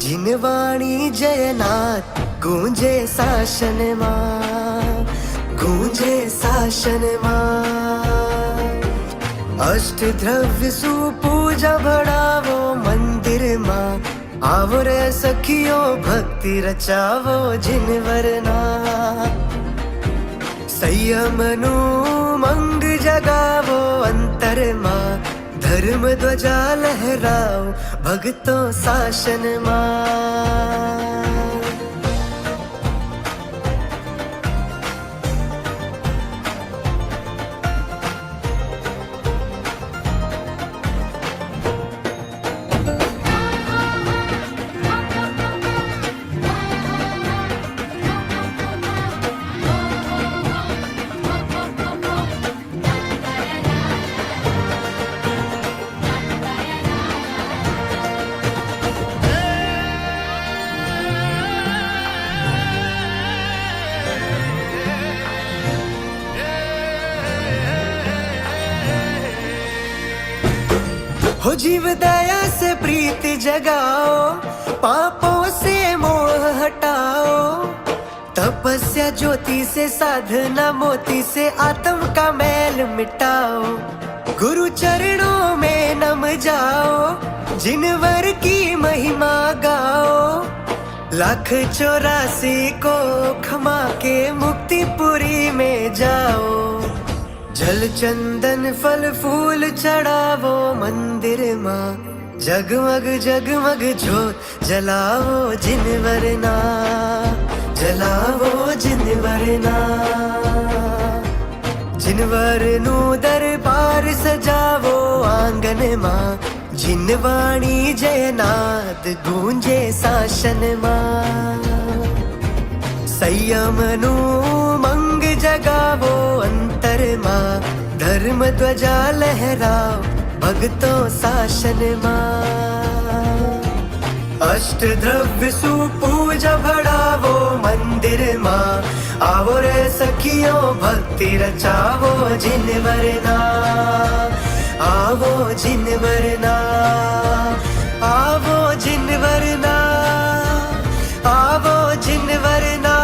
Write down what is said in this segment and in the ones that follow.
जिनवाणी जयनाथ गूंजे शासन मां, गूंजे शासन मां। अष्ट द्रव्य सुपूजा बढ़ावो मंदिर मां, आवो रे सखियो भक्ति रचावो जिनवरना। संयमनु मंग जगावो अंतर मां, धर्म ध्वजा लहराओ भक्तों शासन मां। हो जीव दया से प्रीति जगाओ, पापों से मोह हटाओ। तपस्या ज्योति से, साधना मोती से आत्म का मैल मिटाओ। गुरु चरणों में नम जाओ, जिनवर की महिमा गाओ। लाख 84 को क्षमा के मुक्तिपुरी में जाओ। जल चंदन फल फूल चढ़ावो मंदिर मां, जगमग जगमग ज्योत जलाओ जिनवरना, जलाओ जिनवरना। जिनवरनु दरबार सजावो आंगन मां, जिनवाणी जयनाद गूंजे शासन मां। संयमनु मंग जगावो अंतर मां, धर्म ध्वजा लहराओ भक्तों शासन मां। अष्ट द्रव्य सुपूजा बढ़ावो मंदिर मां, आवो रे सखियों भक्ति रचावो जिनवरना, आवो जिनवरना, आवो जिनवरना, आवो जिनवरना।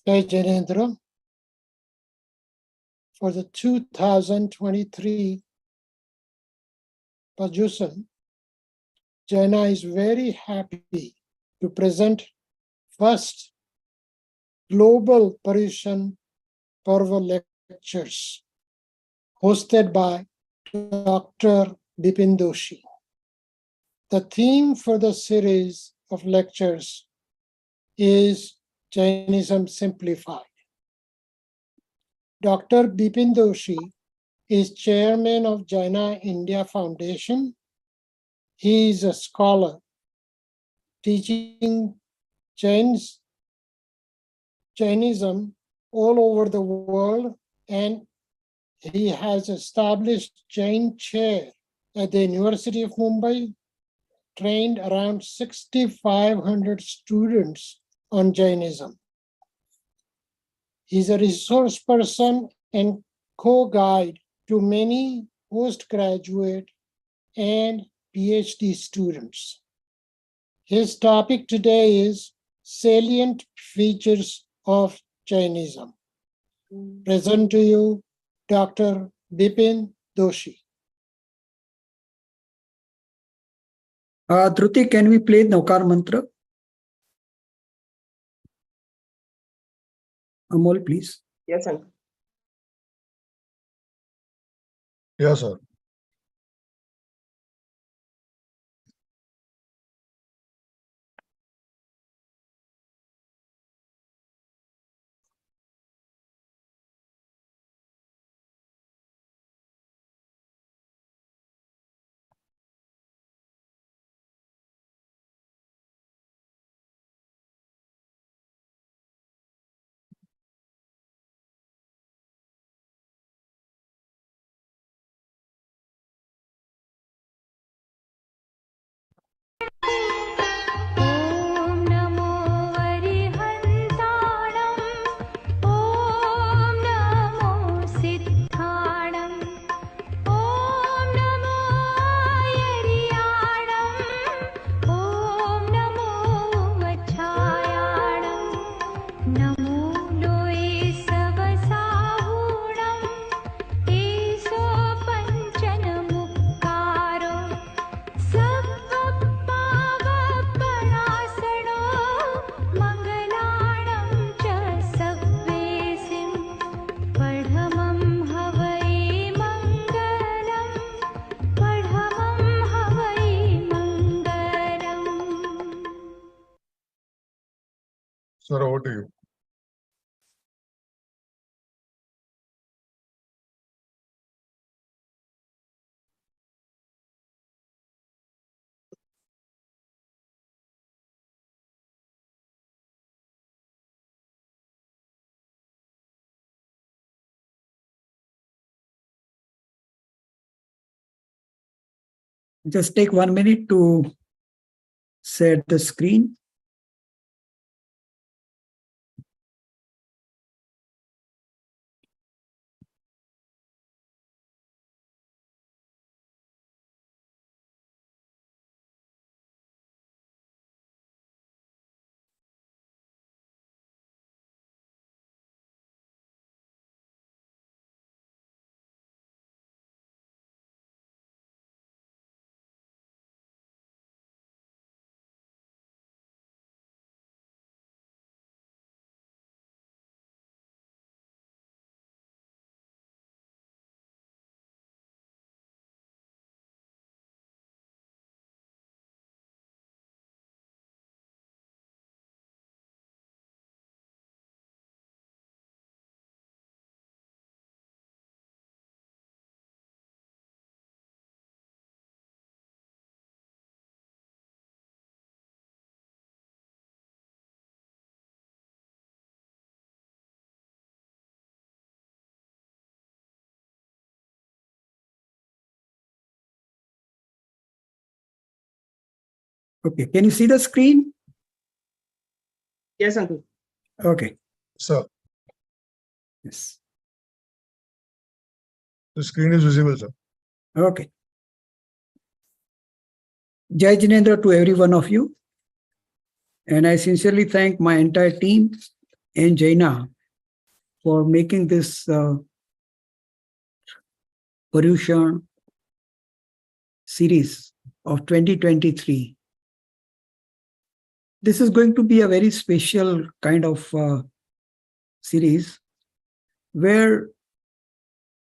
Jai Jainendra, for the 2023 Paryushan, Jaina is very happy to present first global Paryushan Purva lectures hosted by Dr. Bipin Doshi. The theme for the series of lectures is Jainism Simplified. Dr. Bipin Doshi is chairman of Jaina India Foundation. He is a scholar teaching Jainism all over the world, and he has established Jain chair at the University of Mumbai, trained around 6,500 students on Jainism. He's a resource person and co-guide to many postgraduate and PhD students. His topic today is salient features of Jainism. Present to you, Dr. Bipin Doshi. Dhruti, can we play Naukar Mantra? Amol, please. Yes, sir. Yes, sir. Sir, over to you. Just take 1 minute to set the screen. Okay, can you see the screen? Yes, uncle. Okay, Sir, yes. the screen is visible, sir. Okay. Jai Jinendra to every one of you. And I sincerely thank my entire team and Jaina for making this Paryushan series of 2023. This is going to be a very special kind of series where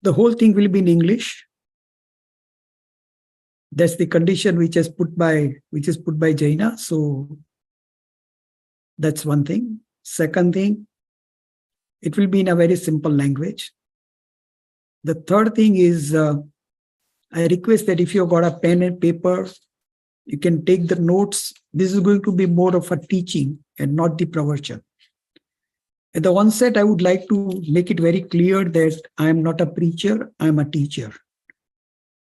the whole thing will be in English. That's the condition which is put by Jaina. So that's one thing. Second thing, it will be in a very simple language. The third thing is, I request that if you've got a pen and paper, you can take the notes. This is going to be more of a teaching and not the pravachan. At the onset, I would like to make it very clear that I am not a preacher, I am a teacher.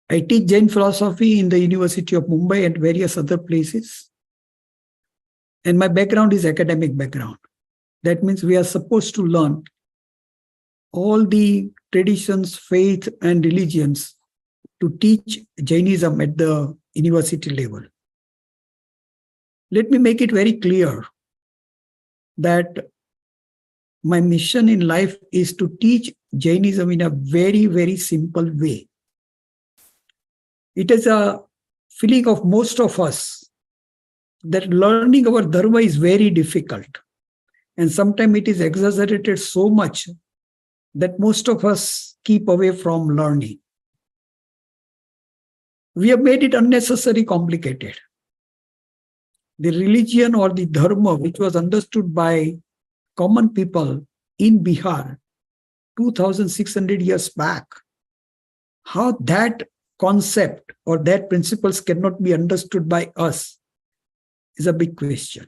I teach Jain philosophy in the University of Mumbai and various other places. And my background is academic background. That means we are supposed to learn all the traditions, faith, and religions to teach Jainism at the university level. Let me make it very clear that my mission in life is to teach Jainism in a very, very simple way. It is a feeling of most of us that learning our dharma is very difficult. And sometimes it is exaggerated so much that most of us keep away from learning. We have made it unnecessarily complicated. The religion or the dharma, which was understood by common people in Bihar 2,600 years back, how that concept or that principles cannot be understood by us is a big question.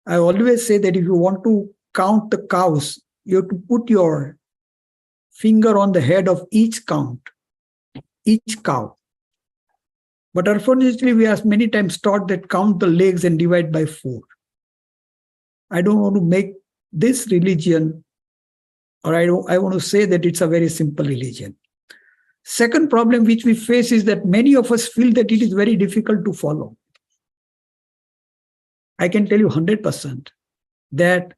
I always say that if you want to count the cows, you have to put your finger on the head of each cow. But unfortunately, we are many times taught that count the legs and divide by 4. I don't want to make this religion, or I want to say that it's a very simple religion. Second problem which we face is that many of us feel that it is very difficult to follow. I can tell you 100% that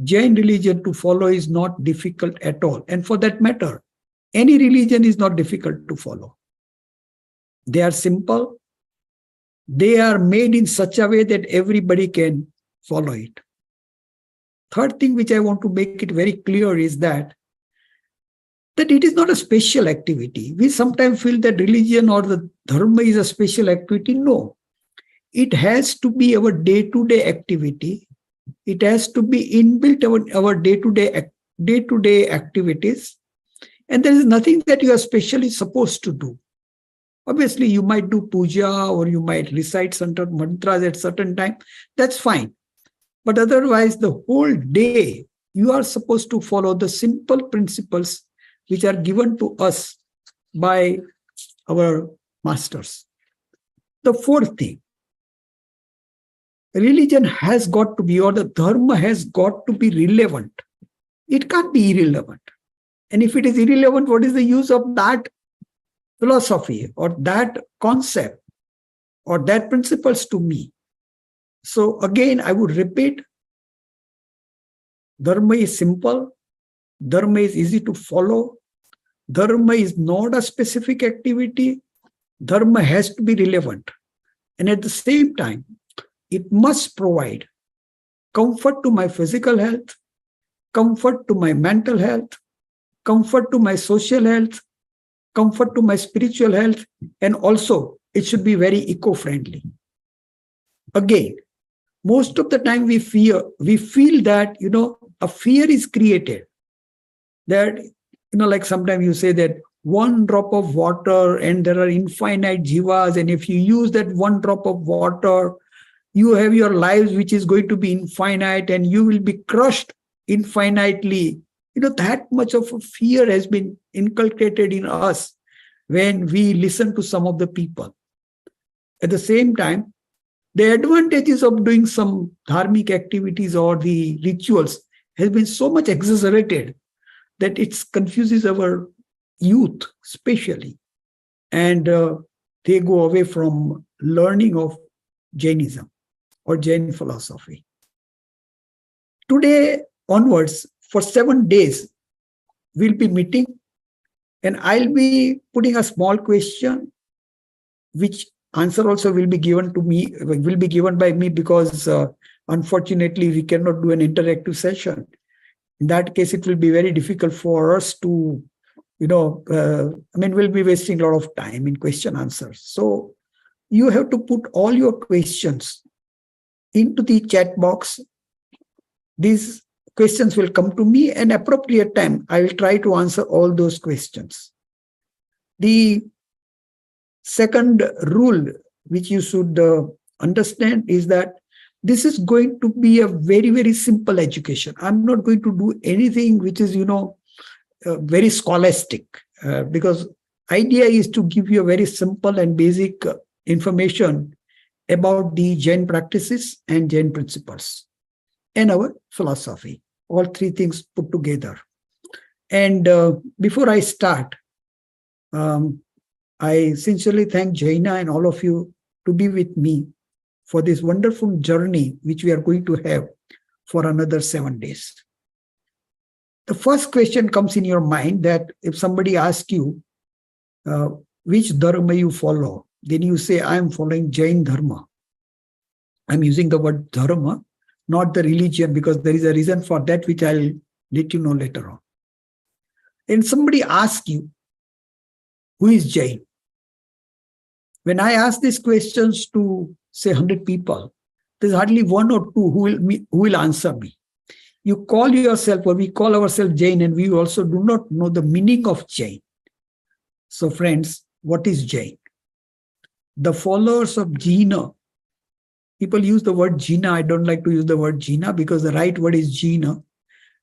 Jain religion to follow is not difficult at all. And for that matter, any religion is not difficult to follow. They are simple. They are made in such a way that everybody can follow it. Third thing which I want to make it very clear is that it is not a special activity. We sometimes feel that religion or the dharma is a special activity. No. It has to be our day-to-day activity It has to be inbuilt in our day-to-day activities. And there is nothing that you are specially supposed to do. Obviously, you might do puja or you might recite certain mantras at certain time. That's fine. But otherwise, the whole day, you are supposed to follow the simple principles which are given to us by our masters. The fourth thing, religion has got to be, or the dharma has got to be relevant. It can't be irrelevant. And if it is irrelevant, what is the use of that philosophy or that concept or that principles to me? So again, I would repeat, dharma is simple. Dharma is easy to follow. Dharma is not a specific activity. Dharma has to be relevant. And at the same time, it must provide comfort to my physical health, comfort to my mental health, comfort to my social health, comfort to my spiritual health, and also it should be very eco-friendly. Again, most of the time we feel that, a fear is created. That, like sometimes you say that one drop of water and there are infinite jivas, and if you use that one drop of water, you have your lives which is going to be infinite and you will be crushed infinitely. That much of a fear has been inculcated in us when we listen to some of the people. At the same time, the advantages of doing some dharmic activities or the rituals has been so much exaggerated that it confuses our youth, especially. And they go away from learning of Jainism or Jain philosophy. Today onwards, for 7 days, we'll be meeting and I'll be putting a small question, which answer also will be given to me, will be given by me because unfortunately we cannot do an interactive session. In that case, it will be very difficult for us to, we'll be wasting a lot of time in question answers. So you have to put all your questions into the chat box. These questions will come to me, and appropriate time, I will try to answer all those questions. The second rule which you should understand is that this is going to be a very, very simple education. I'm not going to do anything which is, very scholastic, because idea is to give you a very simple and basic information about the Jain practices and Jain principles and our philosophy, all three things put together. And before I start, I sincerely thank Jaina and all of you to be with me for this wonderful journey which we are going to have for another 7 days. The first question comes in your mind that if somebody asks you which dharma you follow, then you say, I am following Jain dharma. I'm using the word dharma, not the religion, because there is a reason for that which I'll let you know later on. And somebody asks you, who is Jain? When I ask these questions to say 100 people, there's hardly one or two who will answer me. You call yourself, or we call ourselves Jain, and we also do not know the meaning of Jain. So friends, what is Jain? The followers of Jina. People use the word Jina. I don't like to use the word Jina because the right word is Jina.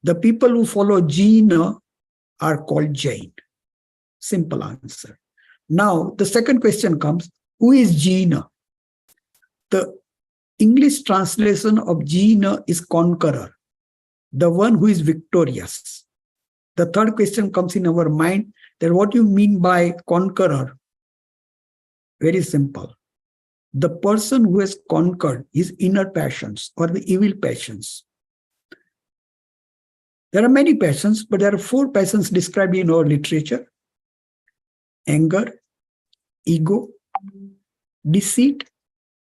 The people who follow Jina are called Jain. Simple answer. Now, the second question comes, who is Jina? The English translation of Jina is conqueror, the one who is victorious. The third question comes in our mind, that what you mean by conqueror? Very simple. The person who has conquered his inner passions or the evil passions. There are many passions, but there are 4 passions described in our literature: anger, ego, deceit,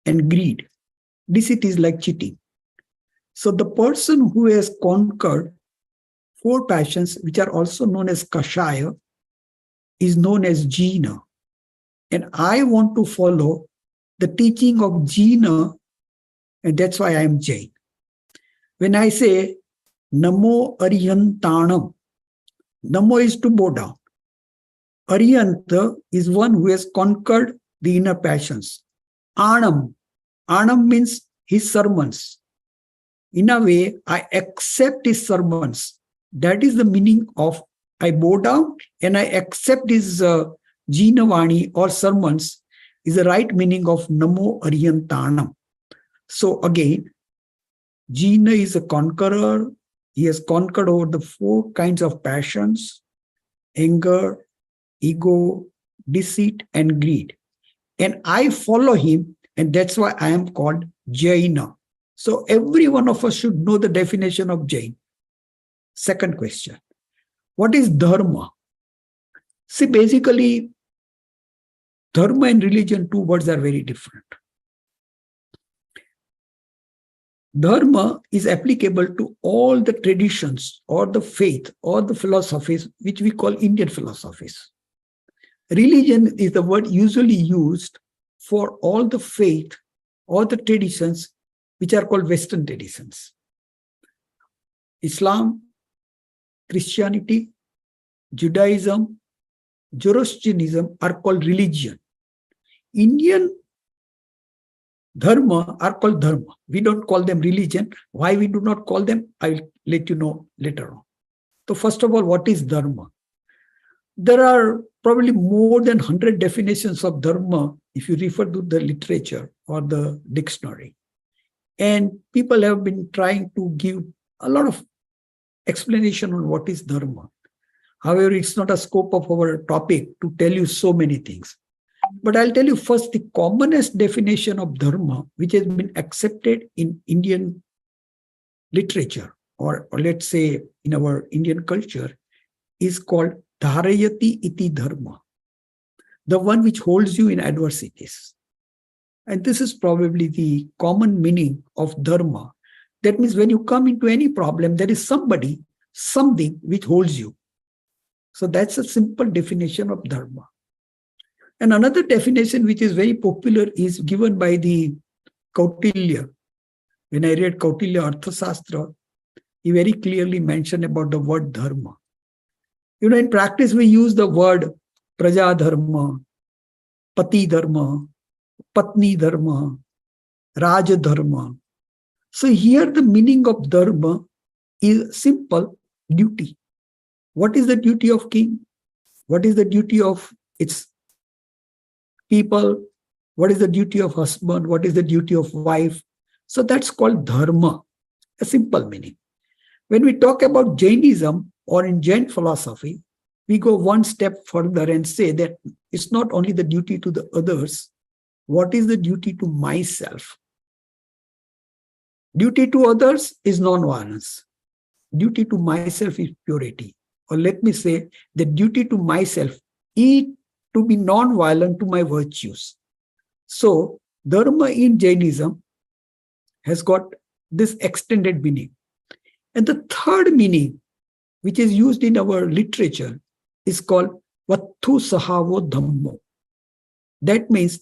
and greed. Deceit is like cheating. So the person who has conquered 4 passions, which are also known as kashaya, is known as Jina. And I want to follow the teaching of Jina, and that's why I am Jain. When I say Namo Aryantanam, Namo is to bow down. Aryanta is one who has conquered the inner passions. Anam means his sermons. In a way, I accept his sermons. That is the meaning of I bow down and I accept his Jinavani or sermons is the right meaning of Namo Aryantanam. So again, Jina is a conqueror. He has conquered over the 4 kinds of passions: anger, ego, deceit, and greed. And I follow him, and that's why I am called Jaina. So every one of us should know the definition of Jain. Second question, what is dharma? See, basically, dharma and religion, 2 words are very different. Dharma is applicable to all the traditions or the faith or the philosophies which we call Indian philosophies. Religion is the word usually used for all the faith or the traditions which are called Western traditions. Islam, Christianity, Judaism, Zoroastrianism are called religion. Indian dharma are called dharma. We don't call them religion. Why we do not call them, I will let you know later on. So first of all, what is dharma? There are probably more than 100 definitions of dharma if you refer to the literature or the dictionary. And people have been trying to give a lot of explanation on what is dharma. However, it's not a scope of our topic to tell you so many things. But I'll tell you first the commonest definition of dharma, which has been accepted in Indian literature, or let's say in our Indian culture, is called dharayati iti dharma, the one which holds you in adversities. And this is probably the common meaning of dharma. That means when you come into any problem, there is somebody, something which holds you. So that's a simple definition of dharma. And another definition which is very popular is given by the Kautilya. When I read Kautilya Arthasastra, he very clearly mentioned about the word dharma. You know, in practice, we use the word praja dharma, pati dharma, patni dharma, raja dharma. So here the meaning of dharma is simple duty. What is the duty of king? What is the duty of its people? What is the duty of husband? What is the duty of wife? So that's called dharma, a simple meaning. When we talk about Jainism or in Jain philosophy, we go one step further and say that it's not only the duty to the others, what is the duty to myself? Duty to others is non-violence. Duty to myself is purity. Or let me say, the duty to myself is to be non-violent to my virtues. So, dharma in Jainism has got this extended meaning. And the third meaning, which is used in our literature, is called Vattu Sahavo Dhammo. That means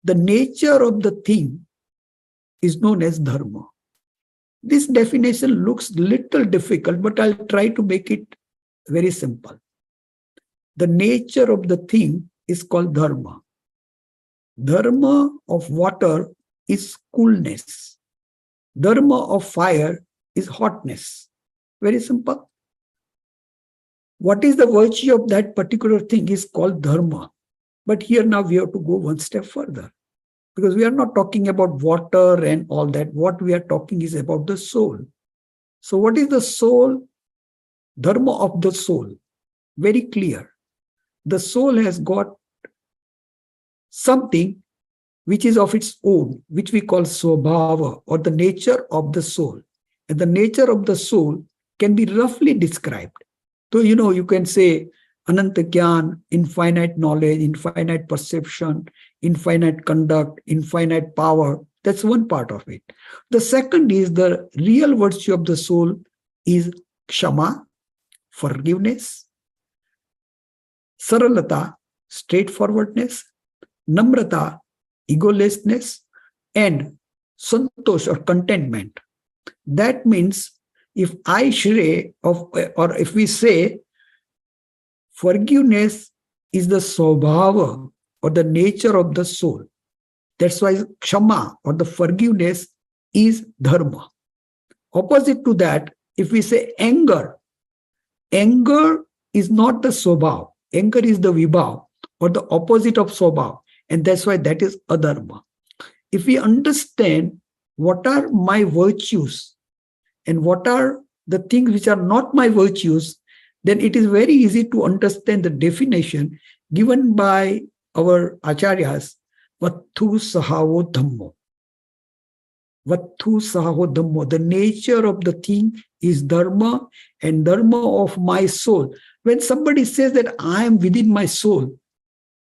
the nature of the thing is known as dharma. This definition looks little difficult, but I'll try to make it very simple. The nature of the thing is called dharma. Dharma of water is coolness. Dharma of fire is hotness. Very simple. What is the virtue of that particular thing is called dharma. But here now we have to go one step further. Because we are not talking about water and all that. What we are talking is about the soul. So what is the soul? Dharma of the soul. Very clear. The soul has got something which is of its own, which we call swabhava, or the nature of the soul. And the nature of the soul can be roughly described. So, you know, you can say Ananta Gyan, infinite knowledge, infinite perception, infinite conduct, infinite power. That's one part of it. The second is the real virtue of the soul is kshama, forgiveness, saralata, straightforwardness, namrata, egolessness, and santosh or contentment. That means if I say, or if we say, forgiveness is the swabhava or the nature of the soul. That's why kshama or the forgiveness is dharma. Opposite to that, if we say anger is not the swabhav. Anger is the vibhav or the opposite of swabhav. And that's why that is adharma. If we understand what are my virtues and what are the things which are not my virtues, then it is very easy to understand the definition given by our acharyas, vattu sahavo dhammo. Vattu sahavo dhammo. The nature of the thing is dharma and dharma of my soul. When somebody says that I am within my soul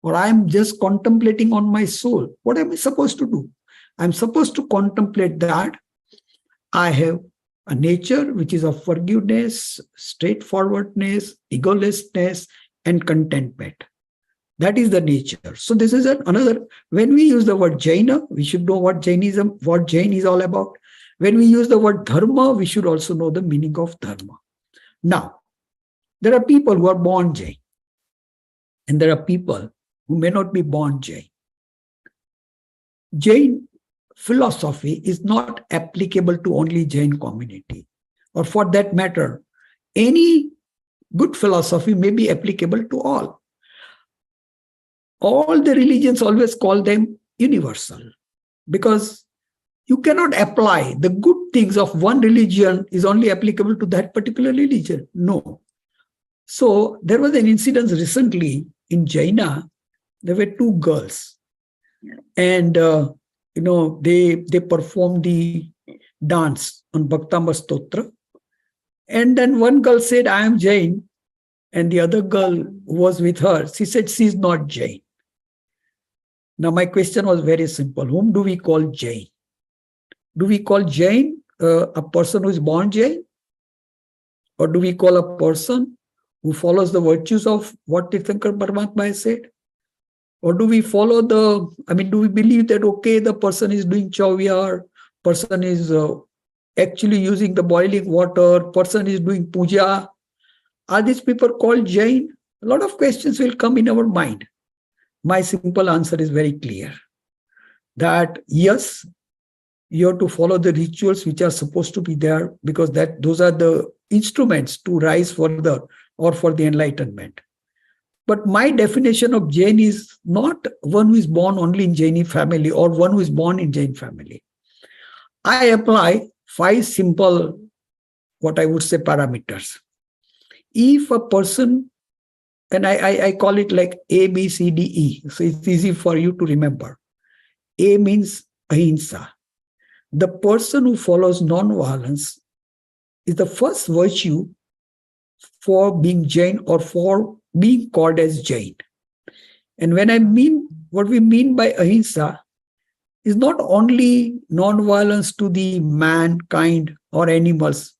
or I am just contemplating on my soul, what am I supposed to do? I'm supposed to contemplate that I have a nature which is of forgiveness, straightforwardness, egolessness, and contentment. That is the nature. So this is another, when we use the word Jaina, we should know what Jainism, what Jain is all about. When we use the word dharma, we should also know the meaning of dharma. Now, there are people who are born Jain, and there are people who may not be born Jain. Jain philosophy is not applicable to only Jain community, or for that matter, any good philosophy may be applicable to all. All the religions always call them universal, because you cannot apply the good things of one religion is only applicable to that particular religion. No. So there was an incident recently in Jaina. There were two girls, and they performed the dance on Bhaktamba Stotra. And then one girl said, I am Jain. And the other girl who was with her, she said, she is not Jain. Now, my question was very simple. Whom do we call Jain? Do we call Jain a person who is born Jain? Or do we call a person who follows the virtues of what Tirthankar Paramatma has said? Or do we follow do we believe that, okay, the person is doing chavyar, person is actually using the boiling water, person is doing puja? Are these people called Jain? A lot of questions will come in our mind. My simple answer is very clear. That yes, you have to follow the rituals which are supposed to be there, because those are the instruments to rise further or for the enlightenment. But my definition of Jain is not one who is born only in Jaini family or one who is born in Jain family. I apply 5 simple, what I would say, parameters. If a person, and I call it like A, B, C, D, E, so it's easy for you to remember. A means ahimsa. The person who follows non-violence is the first virtue for being Jain or for being called as Jain. And what we mean by ahimsa is not only non-violence to the mankind or animals,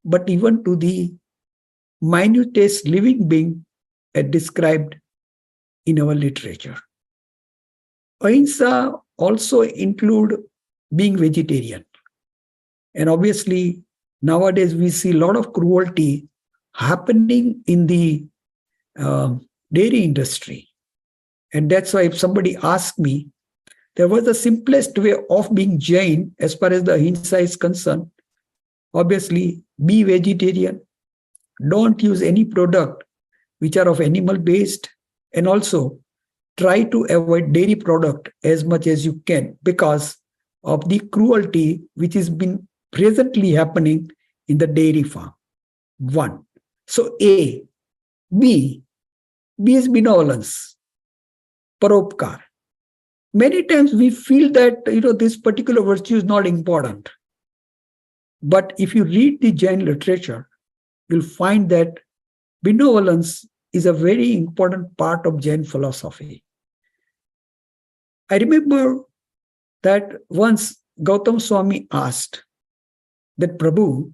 but even to the minutest living being as described in our literature. Ahimsa also include being vegetarian. And obviously, nowadays we see a lot of cruelty happening in the dairy industry. And that's why if somebody asks me, there was the simplest way of being Jain as far as the ahimsa is concerned. Obviously, be vegetarian. Don't use any product which are of animal based, and also try to avoid dairy product as much as you can because of the cruelty which has been presently happening in the dairy farm. 1. So A. B. B is benevolence, paropkar. Many times we feel that this particular virtue is not important. But if you read the Jain literature, you'll find that benevolence is a very important part of Jain philosophy. I remember that once Gautam Swami asked that, Prabhu,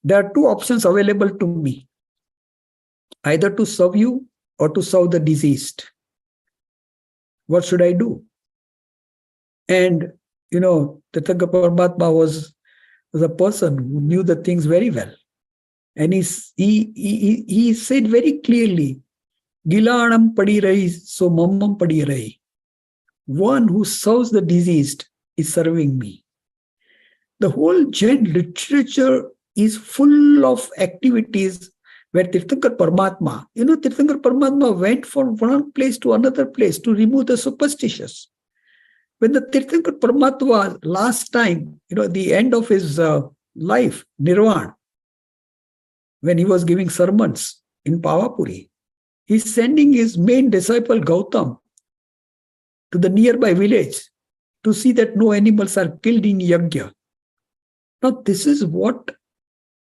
there are 2 options available to me, either to serve you or to serve the deceased. What should I do? And, Tirthankar Paramatma was was a person who knew the things very well. And he said very clearly, Gilanam padi rahi, so mammam padi rahi. One who serves the diseased is serving me. The whole Jain literature is full of activities where Tirthankar Paramatma, Tirthankar Paramatma went from one place to another place to remove the superstitious. When the Tirthankar Paramatma last time, the end of his life, Nirvana, when he was giving sermons in Pavapuri, he's sending his main disciple Gautam to the nearby village to see that no animals are killed in yajna. Now, this is what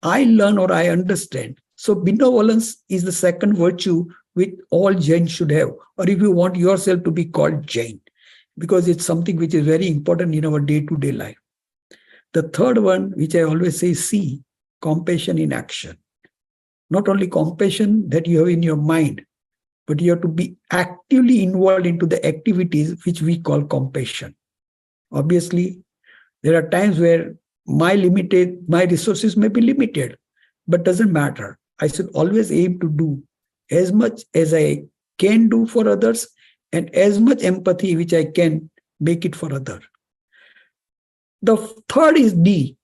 I learn or I understand. So, benevolence is the second virtue which all Jain should have, or if you want yourself to be called Jain, because it's something which is very important in our day-to-day life. The third one, which I always say, C, compassion in action. Not only compassion that you have in your mind, but you have to be actively involved into the activities which we call compassion. Obviously, there are times where my resources may be limited, but doesn't matter. I should always aim to do as much as I can do for others and as much empathy which I can make it for others. The third is D.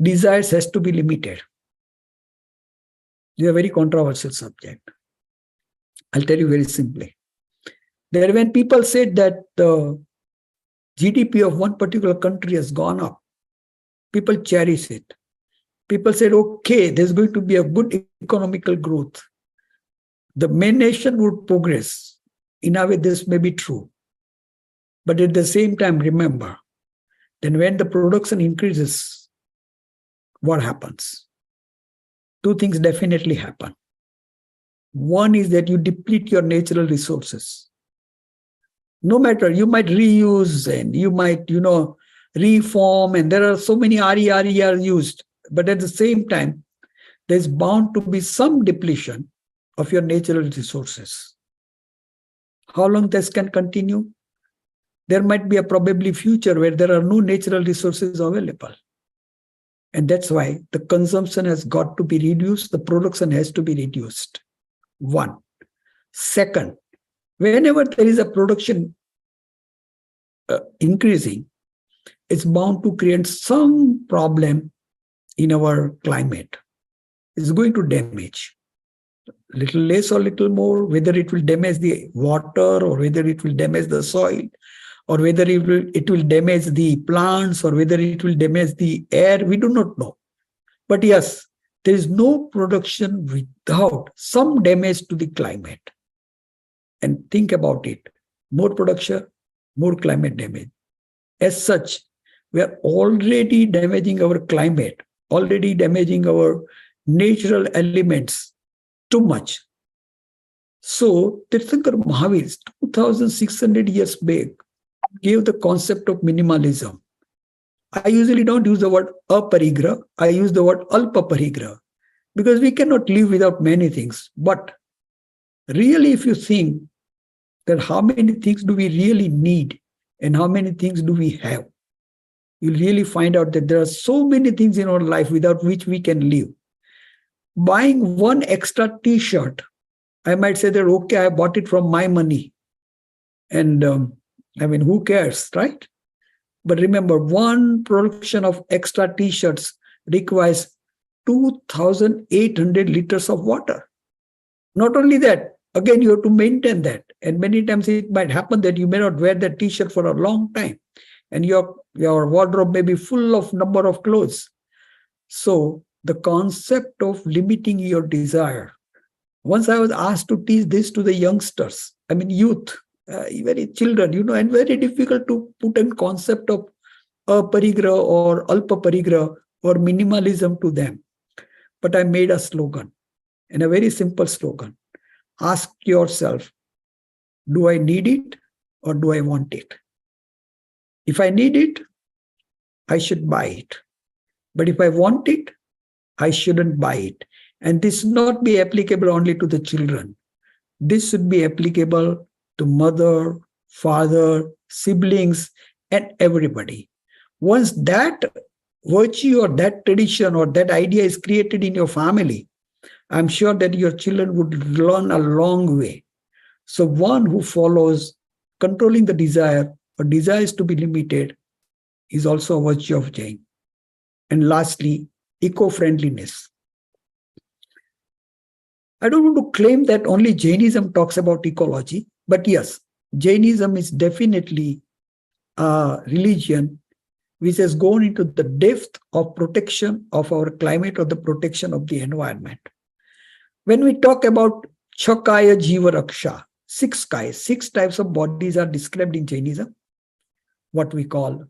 Desires has to be limited. This is a very controversial subject. I'll tell you very simply. When people said that the GDP of one particular country has gone up, people cherish it. People said, okay, there's going to be a good economical growth. The main nation would progress. In a way, this may be true. But at the same time, remember, then when the production increases, what happens? Two things definitely happen. One is that you deplete your natural resources. No matter, you might reuse and you might, reform, and there are so many RE are used. But at the same time, there's bound to be some depletion of your natural resources. How long this can continue? There might be a probably future where there are no natural resources available. And that's why the consumption has got to be reduced, the production has to be reduced. One. Second, whenever there is a production increasing, it's bound to create some problem in our climate. It's going to damage. Little less or little more, whether it will damage the water or whether it will damage the soil, or whether it will damage the plants or whether it will damage the air, we do not know. But yes, there is no production without some damage to the climate. And think about it. More production, more climate damage. As such, we are already damaging our climate, already damaging our natural elements too much. So, Tirthankar Mahavir, 2600 years back, gave the concept of minimalism. I usually don't use the word aparigraha, I use the word alpaparigraha, because we cannot live without many things. But really, if you think that how many things do we really need and how many things do we have, you'll really find out that there are so many things in our life without which we can live. Buying one extra t-shirt, I might say that, okay, I bought it from my money. And who cares, right? But remember, one production of extra t-shirts requires 2,800 liters of water. Not only that, again, you have to maintain that. And many times it might happen that you may not wear that t-shirt for a long time. And your wardrobe may be full of number of clothes. So the concept of limiting your desire. Once I was asked to teach this to the youngsters, youth, very children, and very difficult to put in concept of aparigraha or alpaparigraha or minimalism to them. But I made a slogan, and a very simple slogan. Ask yourself, do I need it or do I want it? If I need it, I should buy it. But if I want it, I shouldn't buy it. And this should not be applicable only to the children. This should be applicable to mother, father, siblings, and everybody. Once that virtue or that tradition or that idea is created in your family, I'm sure that your children would learn a long way. So one who follows controlling the desire or desires to be limited is also a virtue of Jain. And lastly, eco-friendliness. I don't want to claim that only Jainism talks about ecology, but yes, Jainism is definitely a religion which has gone into the depth of protection of our climate or the protection of the environment. When we talk about Chakaya Jiva Raksha, 6 kayas, 6 types of bodies are described in Jainism, what we call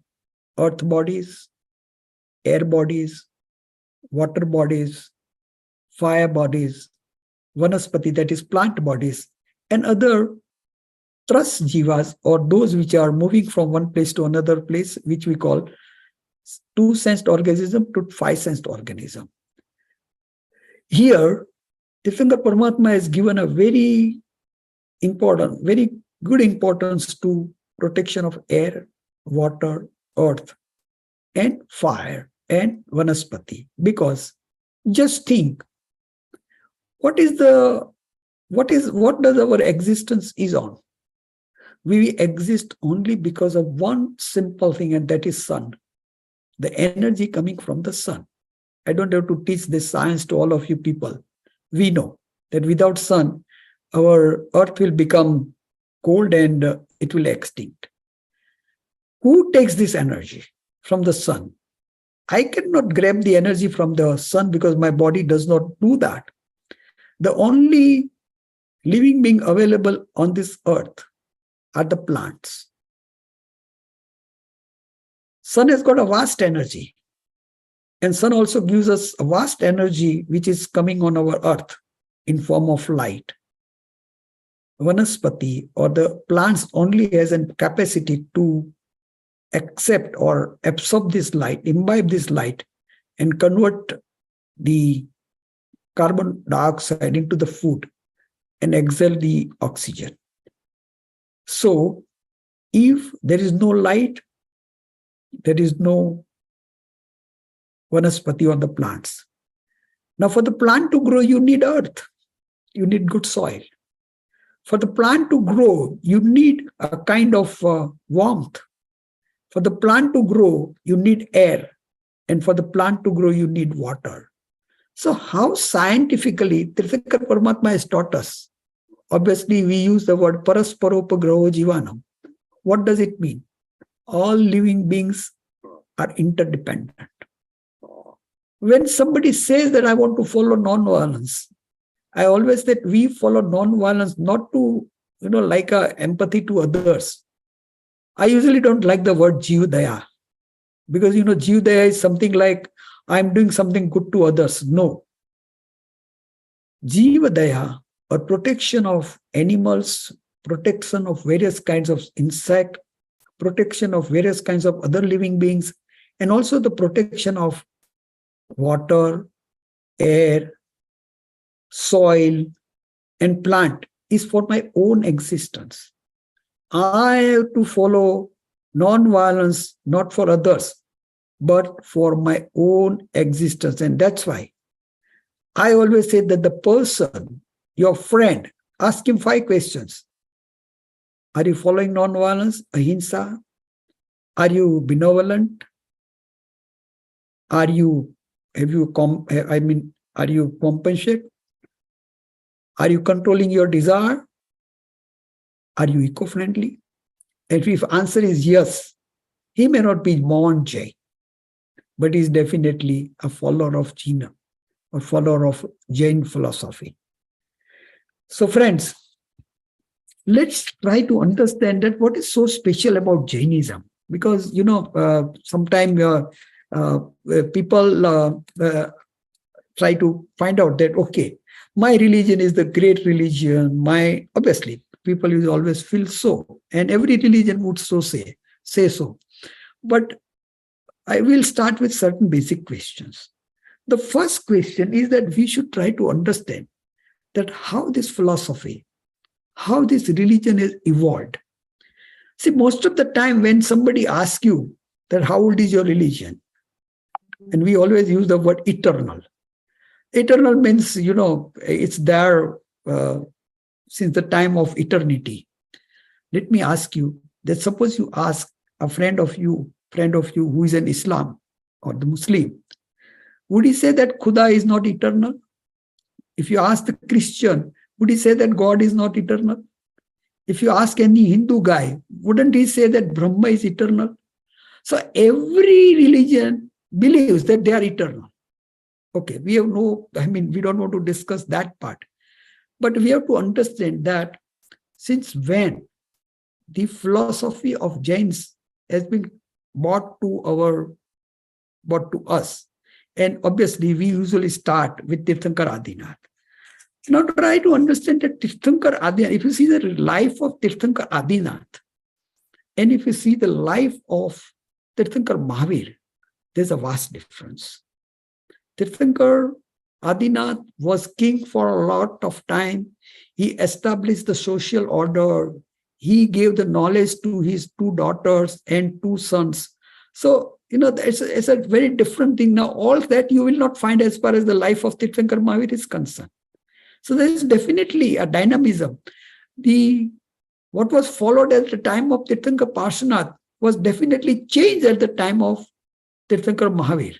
earth bodies, air bodies, water bodies, fire bodies, vanaspati, that is plant bodies, and other tras jivas, or those which are moving from one place to another place, which we call 2-sensed organism to 5-sensed organism. Here, Tirthankar Paramatma has given a very important, very good importance to protection of air, water, earth, and fire, and vanaspati. Because just think, what does our existence is on? We exist only because of one simple thing, and that is sun. The energy coming from the sun. I don't have to teach this science to all of you people. We know that without sun, our earth will become cold and it will extinct. Who takes this energy? From the sun. I cannot grab the energy from the sun because my body does not do that. The only living being available on this earth are the plants. Sun has got a vast energy, and sun also gives us a vast energy which is coming on our earth in form of light. Vanaspati, or the plants, only has a capacity to accept or absorb this light, imbibe this light, and convert the carbon dioxide into the food and exhale the oxygen. So, if there is no light, there is no vanaspati or the plants. Now, for the plant to grow, you need earth. You need good soil. For the plant to grow, you need a kind of warmth. For the plant to grow, you need air. And for the plant to grow, you need water. So how scientifically Tirthankar Paramatma has taught us? Obviously, we use the word parasparopagraho jivanam. What does it mean? All living beings are interdependent. When somebody says that I want to follow non-violence, I always say that we follow non-violence not to, like a empathy to others. I usually don't like the word Jivadaya, because, Jivadaya is something like I'm doing something good to others. No. Jivadaya, or protection of animals, protection of various kinds of insect, protection of various kinds of other living beings, and also the protection of water, air, soil, and plant is for my own existence. I have to follow non-violence, not for others, but for my own existence. And that's why I always say that the person, your friend, ask him 5 questions. Are you following non-violence, ahimsa? Are you benevolent? Are you compassionate? Are you controlling your desire? Are you eco-friendly? And if answer is yes, he may not be born Jain, but he is definitely a follower of Jaina, or follower of Jain philosophy. So friends, let's try to understand that what is so special about Jainism. Because, sometimes people try to find out that, okay, my religion is the great religion. Obviously, people will always feel so. And every religion would say so. But I will start with certain basic questions. The first question is that we should try to understand that how this philosophy, how this religion has evolved. See, most of the time when somebody asks you that how old is your religion, And we always use the word eternal. Eternal means, it's there since the time of eternity. Let me ask you that suppose you ask a friend of you who is an Islam or the Muslim, would he say that Khuda is not eternal? If you ask the Christian, would he say that God is not eternal? If you ask any Hindu guy, wouldn't he say that Brahma is eternal? So every religion believes that they are eternal. Okay, we don't want to discuss that part. But we have to understand that since when the philosophy of Jains has been brought to us. And obviously, we usually start with Tirthankar Adinath. Now try to understand that Tirthankar Adinath, if you see the life of Tirthankar Adinath, and if you see the life of Tirthankar Mahavir, there's a vast difference. Tirthankar Adinath was king for a lot of time. He established the social order. He gave the knowledge to his 2 daughters and 2 sons. So, it's a very different thing. Now, all that you will not find as far as the life of Tirthankar Mahavir is concerned. So there is definitely a dynamism. What was followed at the time of Tirthankar Paryushan was definitely changed at the time of Tirthankar Mahavir.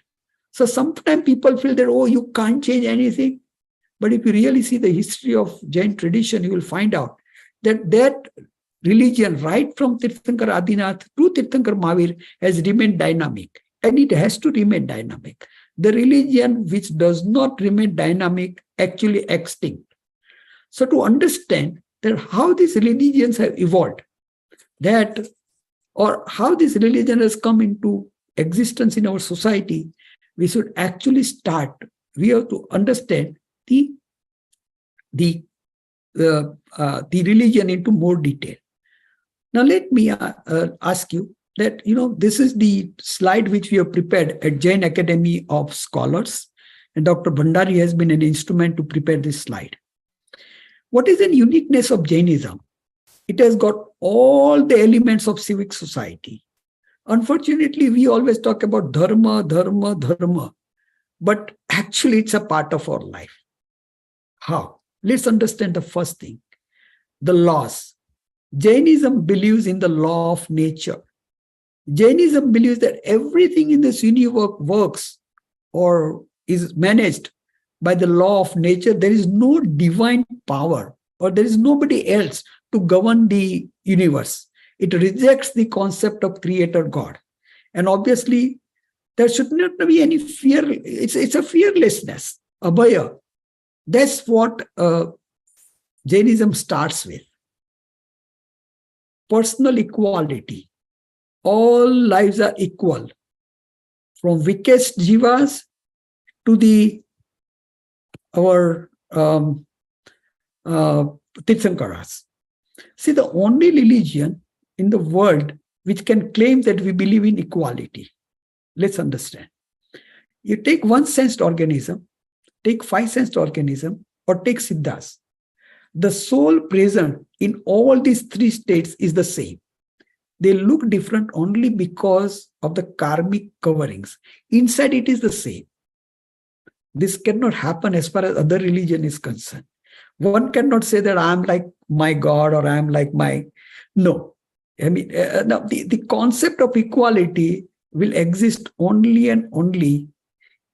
So sometimes people feel that, you can't change anything. But if you really see the history of Jain tradition, you will find out that religion, right from Tirthankar Adinath to Tirthankar Mahavir, has remained dynamic. And it has to remain dynamic. The religion which does not remain dynamic actually extinct. So to understand that how these religions have evolved, or how this religion has come into existence in our society, we should actually we have to understand the religion into more detail. Now let me ask you that, this is the slide which we have prepared at Jain Academy of Scholars, and Dr. Bhandari has been an instrument to prepare this slide. What is the uniqueness of Jainism? It has got all the elements of civic society. Unfortunately, we always talk about dharma, dharma, dharma, but actually it's a part of our life. How? Let's understand the first thing, the laws. Jainism believes in the law of nature. Jainism believes that everything in this universe works or is managed by the law of nature. There is no divine power, or there is nobody else to govern the universe. It rejects the concept of creator God. And obviously, there should not be any fear. It's a fearlessness, abhaya. That's what Jainism starts with. Personal equality. All lives are equal, from weakest jivas to our Tirthankaras. See, the only religion in the world which can claim that we believe in equality. Let's understand. You take one-sensed organism, take 5-sensed organism, or take Siddhas. The soul present in all these 3 states is the same. They look different only because of the karmic coverings. Inside it is the same. This cannot happen as far as other religion is concerned. One cannot say that I am like my God or I am like my... No. Now the concept of equality will exist only and only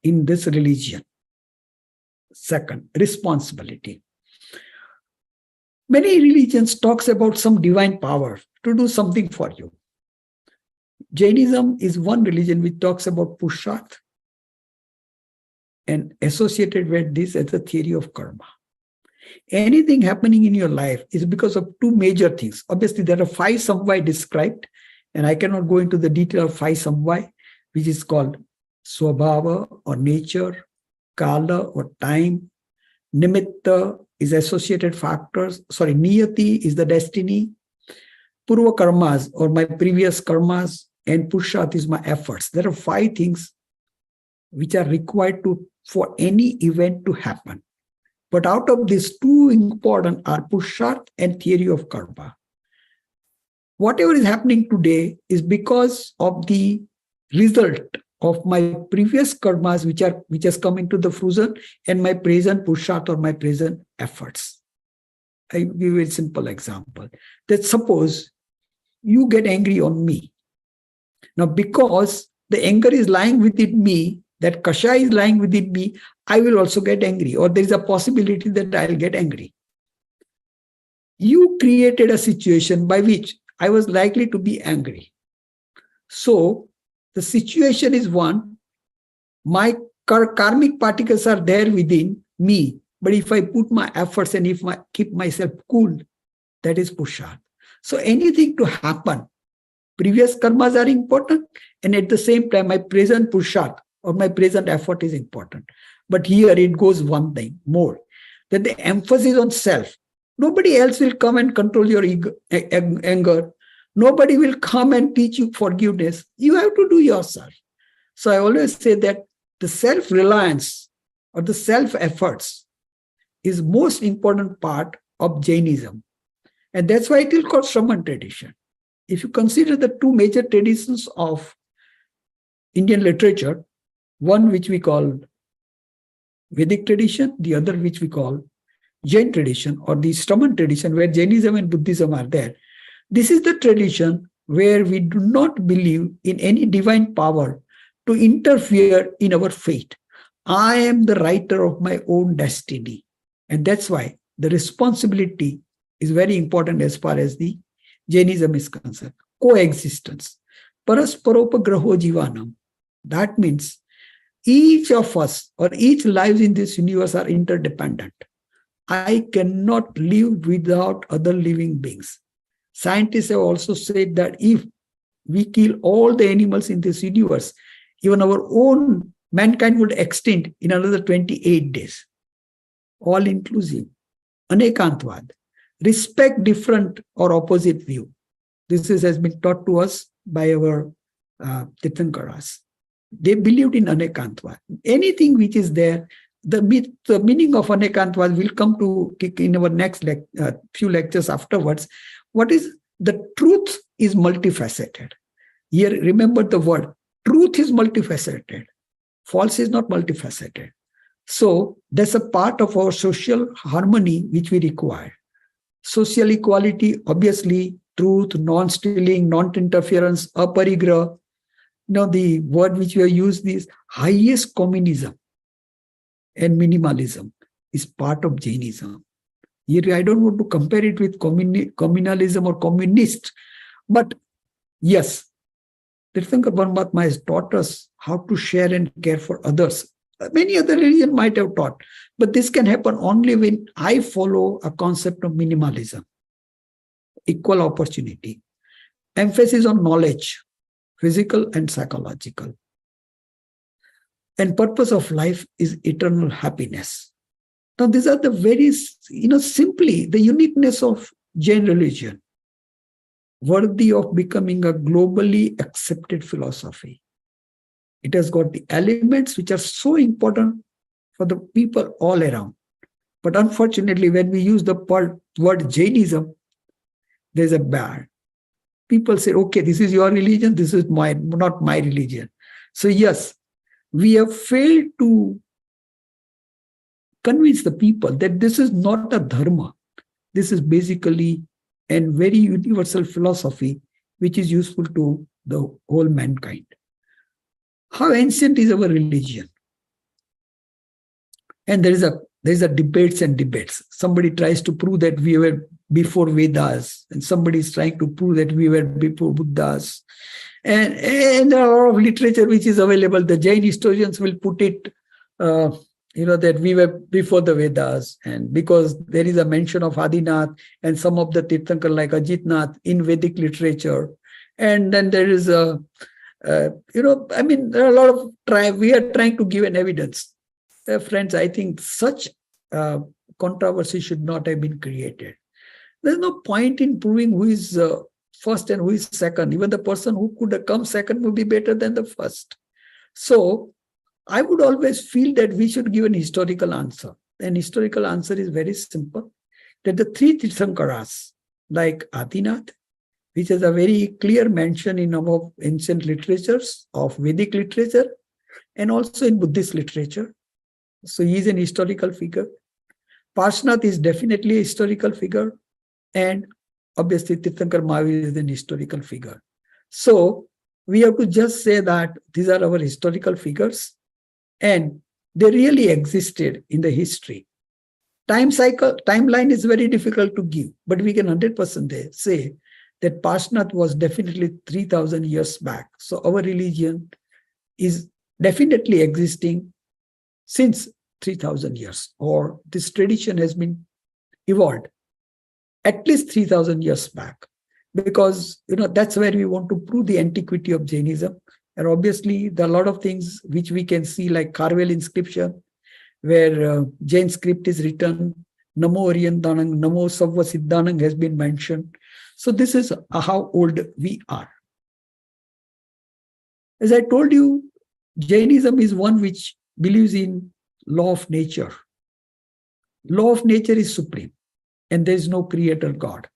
in this religion. Second, responsibility. Many religions talks about some divine power to do something for you. Jainism is one religion which talks about Purusharth and associated with this as a theory of karma. Anything happening in your life is because of 2 major things. Obviously, there are 5 samvai described, and I cannot go into the detail of 5 samvai, which is called swabhava or nature, kala or time, nimitta is associated factors, niyati is the destiny, purva karmas or my previous karmas, and purusharth is my efforts. There are 5 things which are required for any event to happen. But out of these 2 important are Purusharth and theory of karma. Whatever is happening today is because of the result of my previous karmas which has come into the fusion and my present Purusharth or my present efforts. I give you a simple example. That suppose you get angry on me. Now, because the anger is lying within me, that kasha is lying within me, I will also get angry, or there is a possibility that I'll get angry. You created a situation by which I was likely to be angry. So, the situation is one, my karmic particles are there within me, but if I put my efforts and if I keep myself cool, that is Purusharth. So anything to happen, previous karmas are important, and at the same time, my present Purusharth or my present effort is important. But here it goes one thing more, that the emphasis on self. Nobody else will come and control your anger. Nobody will come and teach you forgiveness. You have to do yourself. So I always say that the self-reliance or the self-efforts is most important part of Jainism. And that's why it is called Shraman tradition. If you consider the two major traditions of Indian literature, one which we call Vedic tradition, the other which we call Jain tradition or the Shraman tradition, where Jainism and Buddhism are there. This is the tradition where we do not believe in any divine power to interfere in our fate. I am the writer of my own destiny. And that's why the responsibility is very important as far as the Jainism is concerned. Coexistence. Parasparopagraho jivanam. That means each of us or each lives in this universe are interdependent. I cannot live without other living beings. Scientists have also said that if we kill all the animals in this universe, even our own mankind would extinct in another 28 days. All inclusive. Anekantvad. Respect different or opposite view. This has been taught to us by our Tirthankaras. They believed in Anekantvad. Anything which is there, the meaning of Anekantvad will come to in our next few lectures afterwards. What is the truth is multifaceted. Here, remember the word. Truth is multifaceted. False is not multifaceted. So that's a part of our social harmony which we require. Social equality, obviously, truth, non-stealing, non-interference, aparigraha. Now the word which we have used is highest communism and minimalism is part of Jainism. Here I don't want to compare it with communalism or communist, but yes, Tirthankar Paramatma has taught us how to share and care for others. Many other religions might have taught, but this can happen only when I follow a concept of minimalism, equal opportunity, emphasis on knowledge, physical and psychological. And purpose of life is eternal happiness. Now, these are the very, simply the uniqueness of Jain religion, worthy of becoming a globally accepted philosophy. It has got the elements which are so important for the people all around. But unfortunately, when we use the word Jainism, there's a bar. People say, okay, this is your religion, this is not my religion. So yes, we have failed to convince the people that this is not a dharma. This is basically a very universal philosophy which is useful to the whole mankind. How ancient is our religion? And there is a debates and debates. Somebody tries to prove that we were before Vedas, and somebody is trying to prove that we were before Buddhas. And there are a lot of literature which is available. The Jain historians will put it, that we were before the Vedas, and because there is a mention of Adinath and some of the Tirthankar like Ajitnath in Vedic literature. And then there is there are a lot of we are trying to give an evidence. Friends, I think such controversy should not have been created. There's no point in proving who is first and who is second. Even the person who could have come second would be better than the first. So I would always feel that we should give an historical answer. An historical answer is very simple, that the three Tirthankaras, like Adinath, which has a very clear mention in our ancient literatures of Vedic literature and also in Buddhist literature. So he is an historical figure. Parshnath is definitely a historical figure, and obviously Tirthankar Mahavir is an historical figure. So we have to just say that these are our historical figures and they really existed in the history. Timeline is very difficult to give, but we can 100% say that Parshnath was definitely 3,000 years back. So our religion is definitely existing since 3,000 years, or this tradition has been evolved at least 3,000 years back, because that's where we want to prove the antiquity of Jainism. And obviously there are a lot of things which we can see, like Carvel inscription, where Jain script is written, Namo Ariyandanang, Namo Savva Siddhanang has been mentioned. So this is how old we are. As I told you, Jainism is one which believes in law of nature. Law of nature is supreme, and there is no creator God.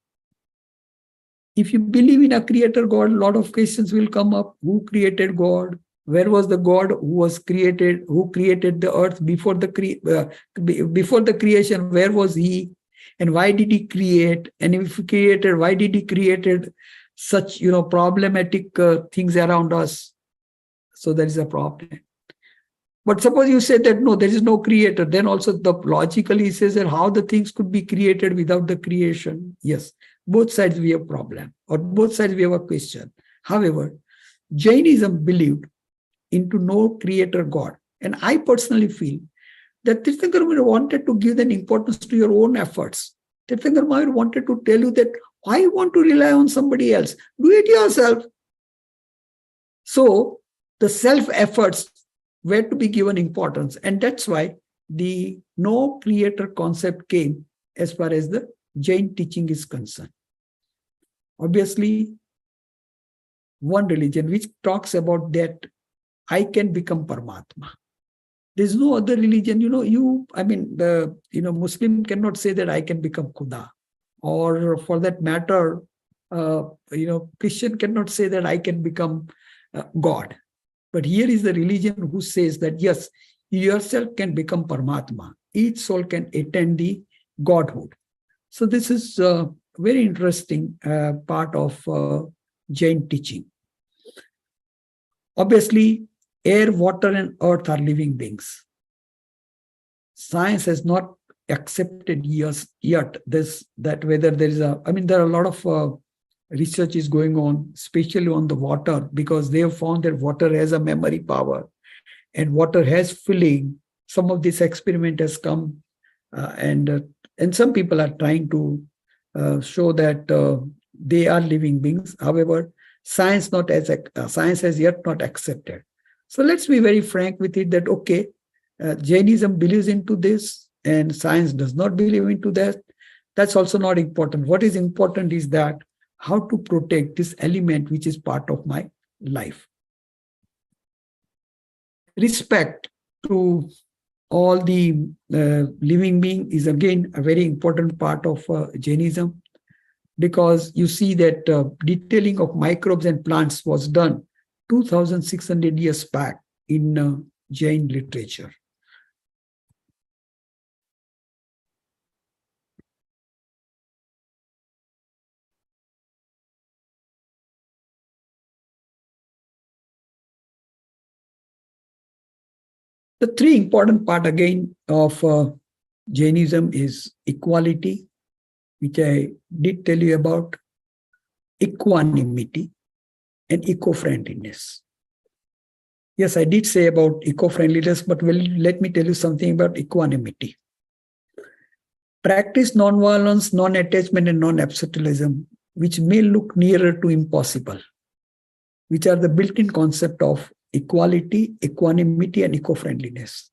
If you believe in a creator God, a lot of questions will come up. Who created God? Where was the God who created the earth before the creation? Where was he? And why did he create? And if he created, why did he created such problematic things around us? So there is a problem. But suppose you say that no, there is no creator, then also logically says that how the things could be created without the creation. Yes, both sides we have a problem, or both sides we have a question. However, Jainism believed into no creator God. And I personally feel that Tirthankar Mahavir wanted to give an importance to your own efforts. Tirthankar Mahavir wanted to tell you that why you want to rely on somebody else? Do it yourself. So the self-efforts were to be given importance. And that's why the no creator concept came as far as the Jain teaching is concerned. Obviously, one religion which talks about that I can become Paramatma. There's no other religion, Muslim cannot say that I can become Khuda. Or for that matter, Christian cannot say that I can become God. But here is the religion who says that, yes, you yourself can become Paramatma. Each soul can attain the Godhood. So this is a very interesting part of Jain teaching. Obviously, air, water, and earth are living beings. Science has not accepted yet that whether there is there are a lot of research is going on, especially on the water, because they have found that water has a memory power and water has feeling. Some of this experiment has come and some people are trying to show that they are living beings. However, science has yet not accepted. So let's be very frank with it that, okay, Jainism believes into this and science does not believe into that. That's also not important. What is important is that how to protect this element which is part of my life. Respect to all the living being is again a very important part of Jainism, because you see that detailing of microbes and plants was done 2,600 years back in Jain literature. The three important part again of Jainism is equality, which I did tell you about, equanimity, and eco-friendliness. Yes, I did say about eco-friendliness, but let me tell you something about equanimity. Practice non-violence, non-attachment, and non-absolutism, which may look nearer to impossible, which are the built-in concept of equality, equanimity, and eco-friendliness.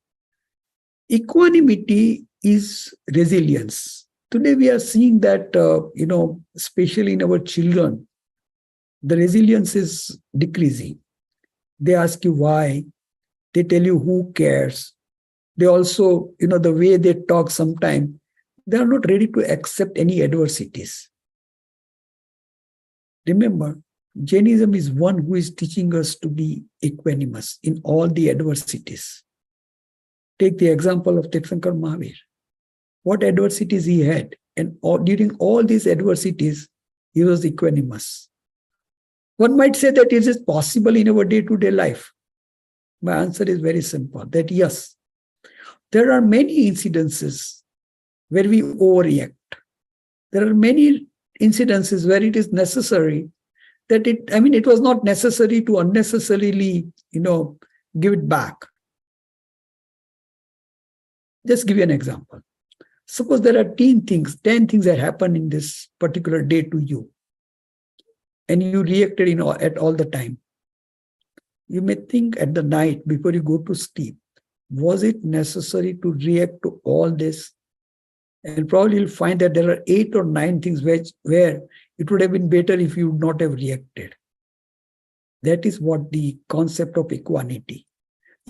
Equanimity is resilience. Today we are seeing that, especially in our children, the resilience is decreasing. They ask you why. They tell you who cares. They also, the way they talk sometimes, they are not ready to accept any adversities. Remember, Jainism is one who is teaching us to be equanimous in all the adversities. Take the example of Tirthankar Mahavir. What adversities he had, and during all these adversities, he was equanimous. One might say that is it possible in our day-to-day life? My answer is very simple, that yes, there are many incidences where we overreact. There are many incidences where it is necessary that it was not necessary to unnecessarily, give it back. Just give you an example. Suppose there are 10 things that happen in this particular day to you, and you reacted, at all the time. You may think at the night before you go to sleep, was it necessary to react to all this? And probably you'll find that there are 8 or 9 things where it would have been better if you would not have reacted. That is what the concept of equanimity.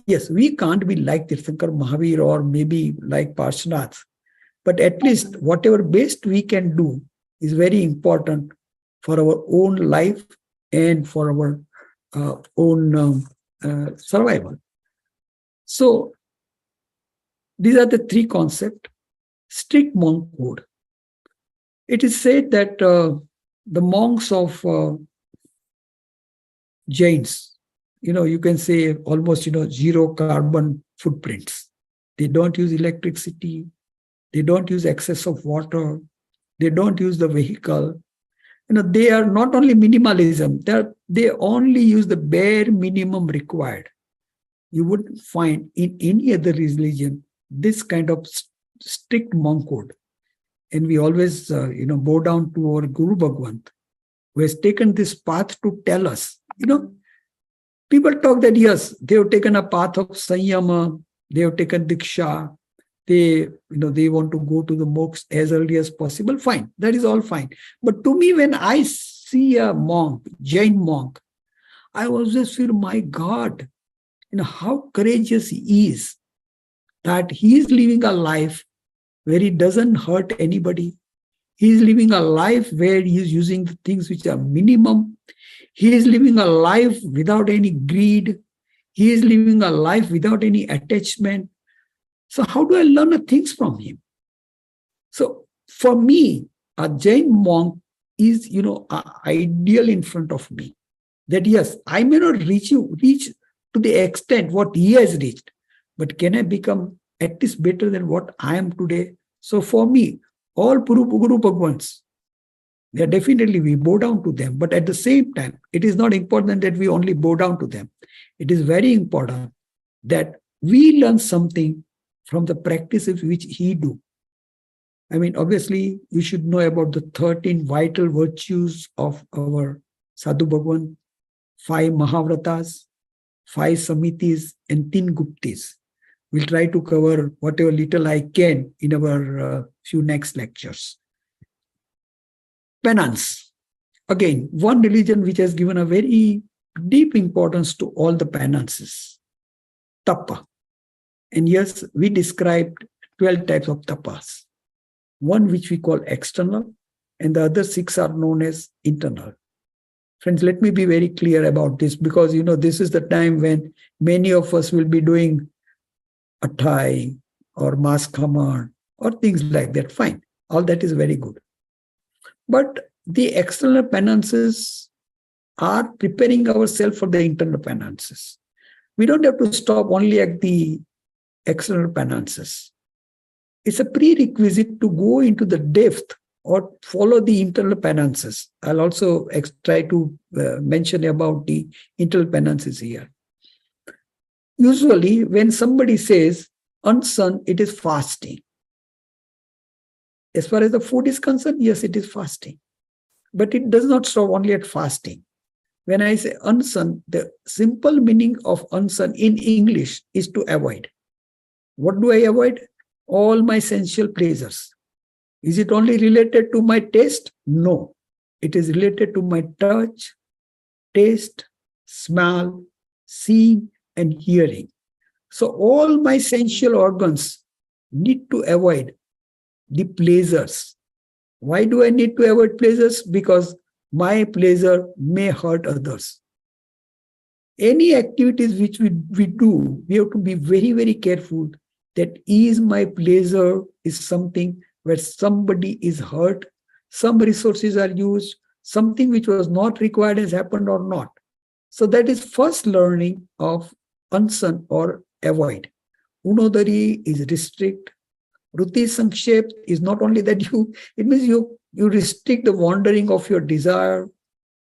Yes, we can't be like Tirthankar Mahavir or maybe like Purusharth, but at least whatever best we can do is very important for our own life and for our own survival. So these are the 3 concepts. Strict monk code. It is said that the monks of Jains, you can say almost, zero carbon footprints. They don't use electricity. They don't use excess of water. They don't use the vehicle. They are not only minimalism, they only use the bare minimum required. You wouldn't find in any other religion this kind of strict monk code. And we always, bow down to our Guru Bhagwan, who has taken this path to tell us. People talk that, yes, they have taken a path of Sanyama, they have taken Diksha, they want to go to the moksha as early as possible. Fine, that is all fine. But to me, when I see a monk, Jain monk, I always feel, my God, how courageous he is, that he is living a life where he doesn't hurt anybody. He is living a life where he is using the things which are minimum. He is living a life without any greed. He is living a life without any attachment. So how do I learn things from him? So for me, a Jain monk is, an ideal in front of me. That yes, I may not reach to the extent what he has reached, but can I become at least better than what I am today? So for me, all Guru Bhagwans, they are definitely, we bow down to them. But at the same time, it is not important that we only bow down to them. It is very important that we learn something from the practices which he do. Obviously, we should know about the 13 vital virtues of our Sadhu Bhagwan, 5 Mahavratas, 5 Samitis, and 10 Guptis. We'll try to cover whatever little I can in our few next lectures. Penance. Again, one religion which has given a very deep importance to all the penances. Tapa. And yes, we described 12 types of tapas. One which we call external, and the other 6 are known as internal. Friends, let me be very clear about this, because this is the time when many of us will be doing Athai or mass command or things like that. Fine. All that is very good. But the external penances are preparing ourselves for the internal penances. We don't have to stop only at the external penances. It's a prerequisite to go into the depth or follow the internal penances. I'll also try to mention about the internal penances here. Usually, when somebody says, unsun, it is fasting. As far as the food is concerned, yes, it is fasting. But it does not stop only at fasting. When I say unsun, the simple meaning of unsun in English is to avoid. What do I avoid? All my sensual pleasures. Is it only related to my taste? No. It is related to my touch, taste, smell, seeing, and hearing. So all my sensual organs need to avoid the pleasures. Why do I need to avoid pleasures? Because my pleasure may hurt others. Any activities which we do, we have to be very, very careful that is my pleasure is something where somebody is hurt, some resources are used, something which was not required has happened or not. So that is first learning of unsun or avoid. Unodari is restrict. Ruti Sankshep is not only that it means you restrict the wandering of your desire.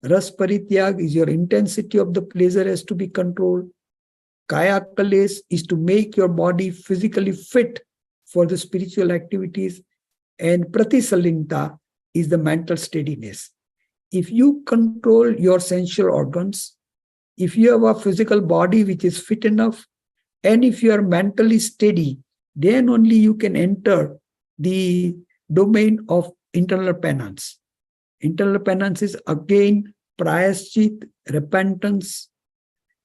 Ras Parityag is your intensity of the pleasure has to be controlled. Kaya Kales is to make your body physically fit for the spiritual activities. And Pratisalinta is the mental steadiness. If you control your sensual organs, if you have a physical body which is fit enough, and if you are mentally steady, then only you can enter the domain of internal penance. Internal penance is again prayaschit, repentance,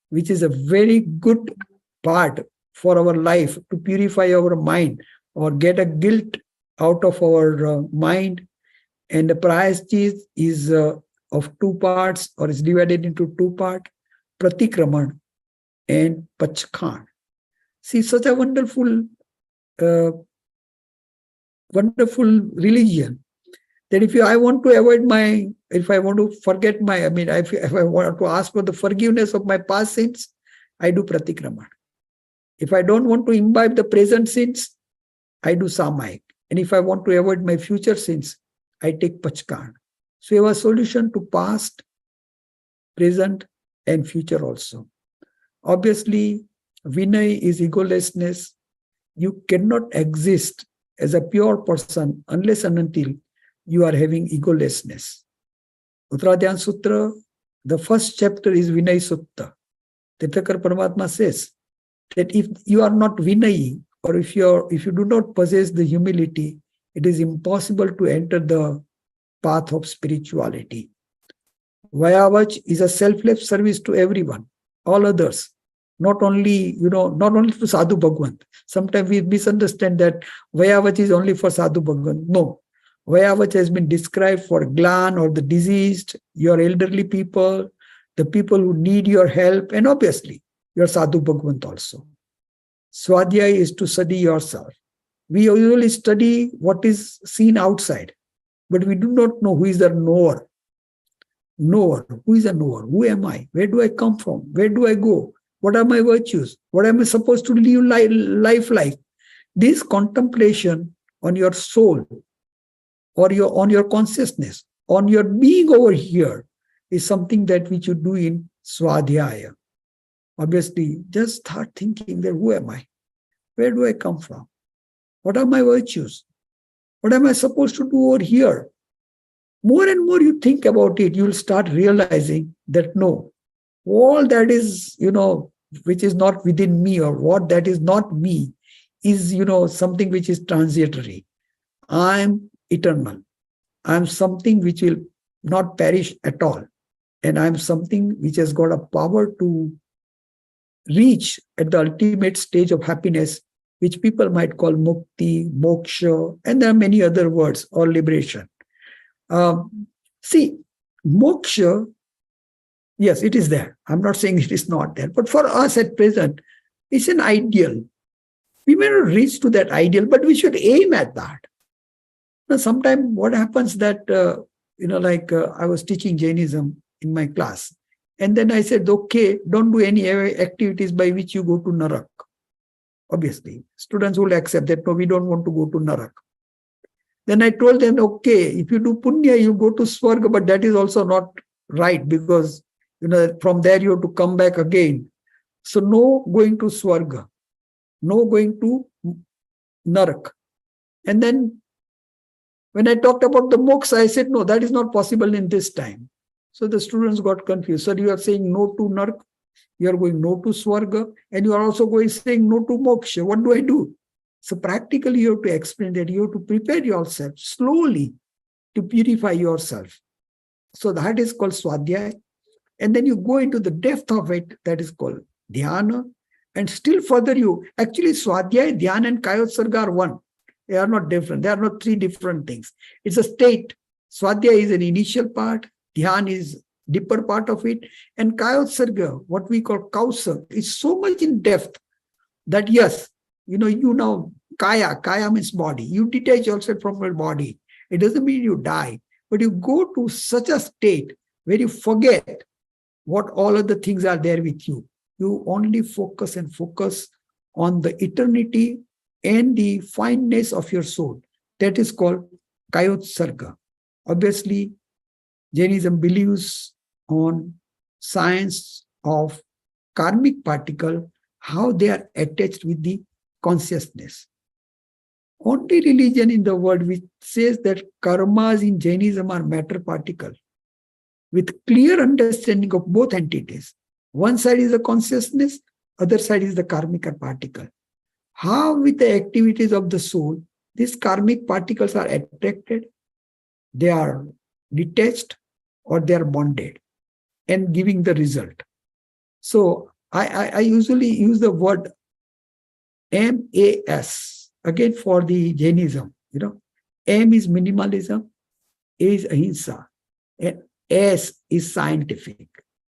which is a very good part for our life to purify our mind or get a guilt out of our mind. And the prayaschit is of two parts or is divided into two parts, pratikraman and pachkhan. See, such a wonderful religion that if I want to avoid if I want to forget if I want to ask for the forgiveness of my past sins, I do pratikraman. If I don't want to imbibe the present sins, I do samayik. And if I want to avoid my future sins, I take pachkan. So you have a solution to past, present, and future also. Obviously, Vinay is egolessness. You cannot exist as a pure person unless and until you are having egolessness. Uttradhyan Sutra, the first chapter is Vinay Sutta. Tirthakar Paramatma says that if you are not Vinay, or if you do not possess the humility, it is impossible to enter the path of spirituality. Vayavach is a selfless service to everyone, all others. Not only to Sadhu Bhagwan. Sometimes we misunderstand that Vayavach is only for Sadhu Bhagwan. No. Vayavach has been described for Glan or the diseased, your elderly people, the people who need your help, and obviously your Sadhu Bhagwan also. Swadhyaya is to study yourself. We usually study what is seen outside, but we do not know who is the knower. Knower. Who is a knower? Who am I? Where do I come from? Where do I go? What are my virtues? What am I supposed to live life like? This contemplation on your soul or on your consciousness, on your being over here is something that which you do in Swadhyaya. Obviously, just start thinking that who am I? Where do I come from? What are my virtues? What am I supposed to do over here? More and more you think about it, you'll start realizing that no, all that is, which is not within me or what that is not me is, something which is transitory. I'm eternal. I'm something which will not perish at all. And I'm something which has got a power to reach at the ultimate stage of happiness, which people might call mukti, moksha, and there are many other words, or liberation. See, moksha, yes, it is there. I'm not saying it is not there. But for us at present, it's an ideal. We may not reach to that ideal, but we should aim at that. Now, sometimes what happens that, I was teaching Jainism in my class. And then I said, okay, don't do any activities by which you go to Narak. Obviously, students will accept that, no, we don't want to go to Narak. Then I told them, okay, if you do Punya, you go to Swarga, but that is also not right because, from there you have to come back again. So no going to Swarga, no going to Narak. And then when I talked about the moksha, I said, no, that is not possible in this time. So the students got confused. So you are saying no to Narak, you are going no to Swarga, and you are also saying no to moksha. What do I do? So practically you have to explain that you have to prepare yourself slowly to purify yourself. So that is called Swadhyaya. And then you go into the depth of it, that is called Dhyana. And still further actually Swadhyaya, Dhyana and Kayotsarga are one. They are not different. They are not three different things. It's a state. Swadhyaya is an initial part, Dhyan is deeper part of it. And Kayotsarga, what we call Kausar, is so much in depth that yes, you know, Kaya means body. You detach yourself from your body. It doesn't mean you die, but you go to such a state where you forget what all other things are there with you. You only focus on the eternity and the fineness of your soul. That is called Kayotsarga. Obviously, Jainism believes on science of karmic particle, how they are attached with the consciousness. Only religion in the world which says that karmas in Jainism are matter particle, with clear understanding of both entities. One side is the consciousness, other side is the karmic particle. How with the activities of the soul, these karmic particles are attracted, they are detached, or they are bonded, and giving the result. So I usually use the word MAS, again for the Jainism. M is minimalism, A is ahimsa, and S is scientific.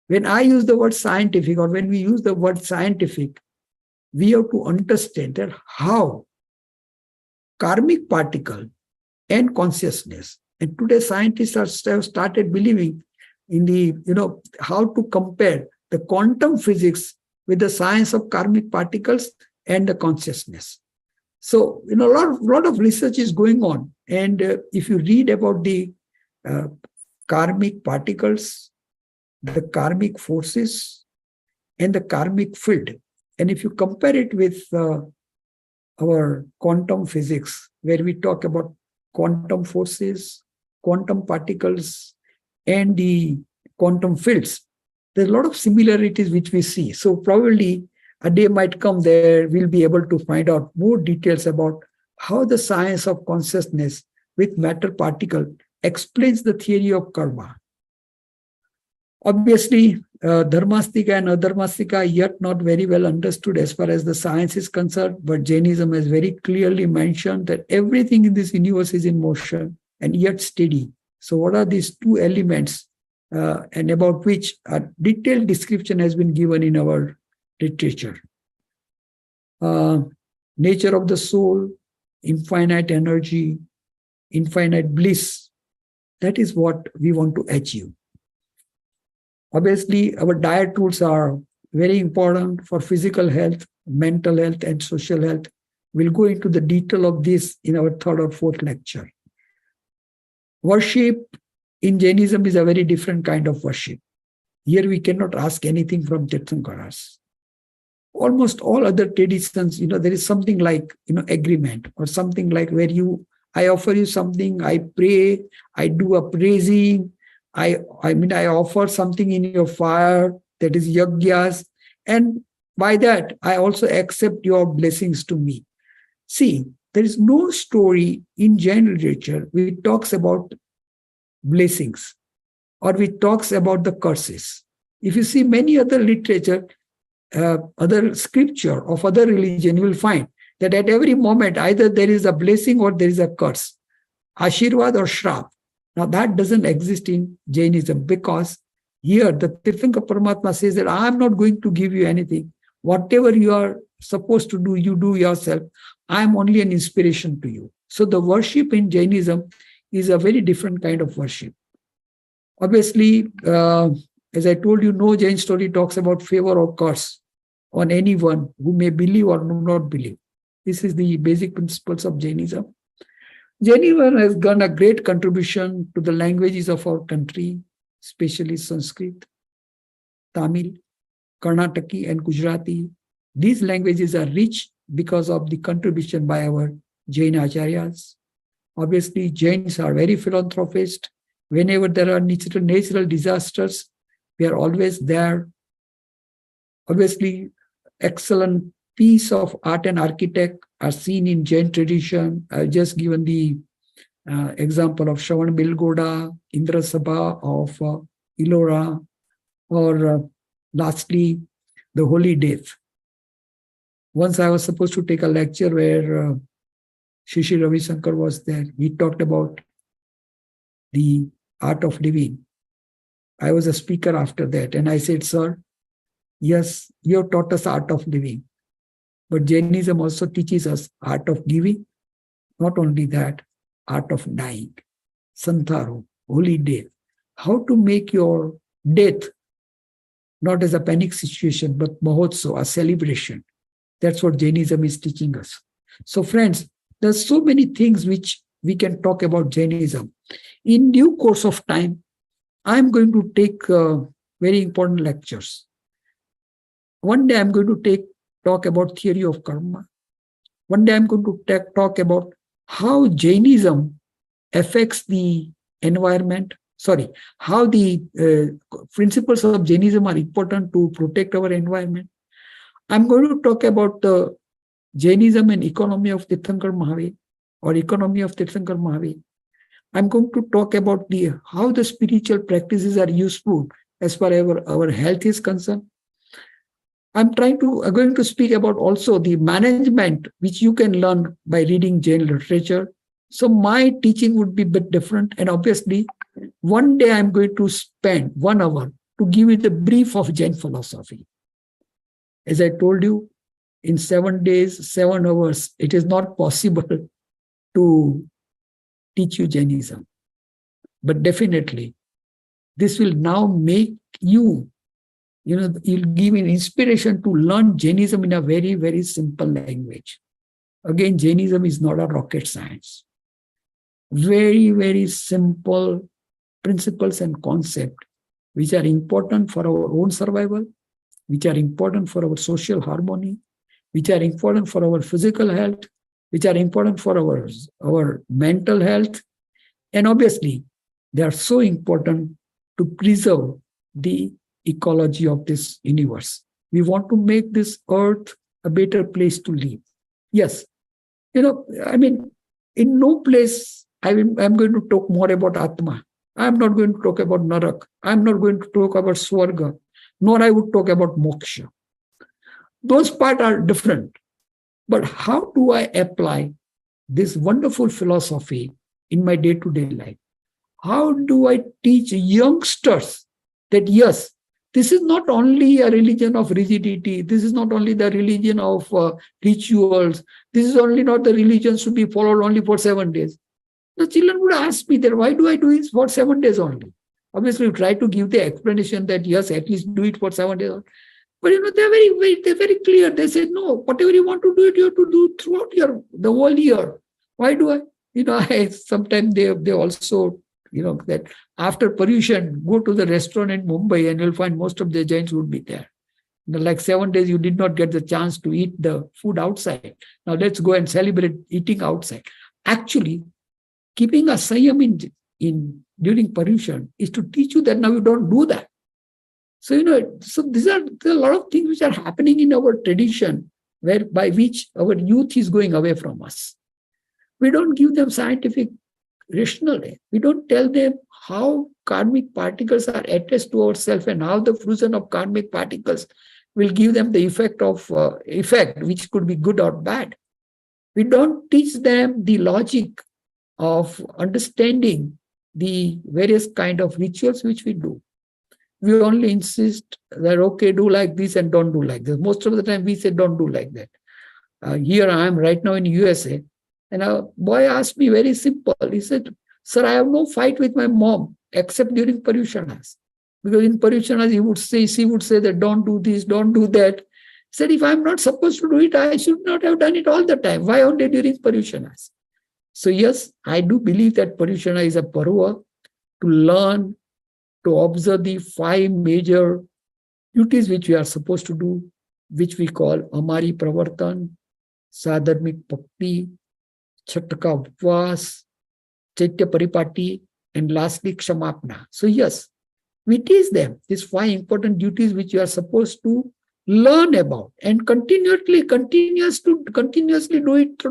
When I use the word scientific, or when we use the word scientific, we have to understand that how karmic particle and consciousness, and today scientists have started believing in the, how to compare the quantum physics with the science of karmic particles and the consciousness. So, a lot of research is going on. And if you read about the karmic particles, the karmic forces, and the karmic field, and if you compare it with our quantum physics, where we talk about quantum forces, quantum particles, and the quantum fields, there's a lot of similarities which we see. So probably a day might come there, we'll be able to find out more details about how the science of consciousness with matter particle explains the theory of karma. Obviously, Dharmastika and Adharmastika are yet not very well understood as far as the science is concerned, but Jainism has very clearly mentioned that everything in this universe is in motion and yet steady. So what are these two elements, and about which a detailed description has been given in our literature? Nature of the soul, infinite energy, infinite bliss. That is what we want to achieve. Obviously, our diet rules are very important for physical health, mental health, and social health. We'll go into the detail of this in our third or fourth lecture. Worship in Jainism is a very different kind of worship. Here we cannot ask anything from Tirthankaras. Almost all other traditions, there is something like, agreement, or something like where I offer you something, I pray, I do a praising, I offer something in your fire, that is yagyas, and by that, I also accept your blessings to me. See, there is no story in Jain literature which talks about blessings or which talks about the curses. If you see many other literature, other scripture of other religion, you will find that at every moment, either there is a blessing or there is a curse, Ashirvad or Shrap. Now that doesn't exist in Jainism, because here the Tirthankara Paramatma says that I am not going to give you anything. Whatever you are supposed to do, you do yourself. I am only an inspiration to you. So the worship in Jainism is a very different kind of worship. Obviously, as I told you, no Jain story talks about favor or curse on anyone who may believe or do not believe. This is the basic principles of Jainism. Jainism has done a great contribution to the languages of our country, especially Sanskrit, Tamil, Karnataki, and Gujarati. These languages are rich because of the contribution by our Jain Acharyas. Obviously, Jains are very philanthropist. Whenever there are natural disasters, we are always there. Obviously, excellent piece of art and architect are seen in Jain tradition. I've just given the example of Shravan Belgoda, Indra Sabha of Ellora, or lastly, the Holy Death. Once I was supposed to take a lecture where Shishi Ravi Shankar was there. He talked about the art of living. I was a speaker after that, and I said, sir, yes, you have taught us art of living, but Jainism also teaches us art of giving. Not only that, art of dying, santharu, holy death. How to make your death not as a panic situation, but mahotsav, a celebration. That's what Jainism is teaching us. So friends, there's so many things which we can talk about Jainism. In due course of time, I'm going to take very important lectures. One day I'm going to talk about theory of karma. One day I'm going to talk about how Jainism affects the environment. How the principles of Jainism are important to protect our environment. I'm going to talk about the Jainism and economy of Tirthankar Mahavir, or economy of Tirthankar Mahavir. I'm going to talk about how the spiritual practices are useful as far as our health is concerned. I'm going to speak about also the management, which you can learn by reading Jain literature. So my teaching would be a bit different. And obviously, one day I'm going to spend 1 hour to give you the brief of Jain philosophy. As I told you, in 7 days, 7 hours, it is not possible to teach you Jainism. But definitely, this will now make you'll give an inspiration to learn Jainism in a very, very simple language. Again, Jainism is not a rocket science. Very, very simple principles and concepts which are important for our own survival, which are important for our social harmony, which are important for our physical health, which are important for our mental health. And obviously, they are so important to preserve the ecology of this universe. We want to make this earth a better place to live. Yes, in no place I'm going to talk more about Atma. I'm not going to talk about Narak. I'm not going to talk about Swarga, nor I would talk about Moksha. Those parts are different. But how do I apply this wonderful philosophy in my day-to-day life? How do I teach youngsters that, yes, this is not only a religion of rigidity. This is not only the religion of rituals. This is only not the religion to be followed only for 7 days. The children would ask me that, why do I do it for 7 days only? Obviously, we try to give the explanation that, yes, at least do it for 7 days. But they're very clear. They said, no, whatever you want to do it, you have to do throughout the whole year. Why do I? Sometimes they also, that after Paryushan, go to the restaurant in Mumbai and you'll find most of the Jains would be there. Like 7 days, you did not get the chance to eat the food outside. Now let's go and celebrate eating outside. Actually, keeping a Sanyam during Paryushan is to teach you that now you don't do that. So, there are a lot of things which are happening in our tradition by which our youth is going away from us. We don't give them scientific rational. We don't tell them how karmic particles are attached to ourselves and how the fusion of karmic particles will give them the effect, which could be good or bad. We don't teach them the logic of understanding the various kind of rituals which we do. We only insist that, okay, do like this and don't do like this. Most of the time we say, don't do like that. Here I am right now in USA, and a boy asked me very simple. He said, sir, I have no fight with my mom except during Purushanas. Because in Purushanas, she would say that don't do this, don't do that. He said, if I'm not supposed to do it, I should not have done it all the time. Why only during Purushanas? So yes, I do believe that Paryushana is a Purva to learn, to observe the 5 major duties which we are supposed to do, which we call Amari Pravartan, Sadharmik Bhakti, Chataka Upvas, Chaitya Paripati, and lastly Kshamapna. So yes, we teach them these 5 important duties which you are supposed to learn about and continuously do it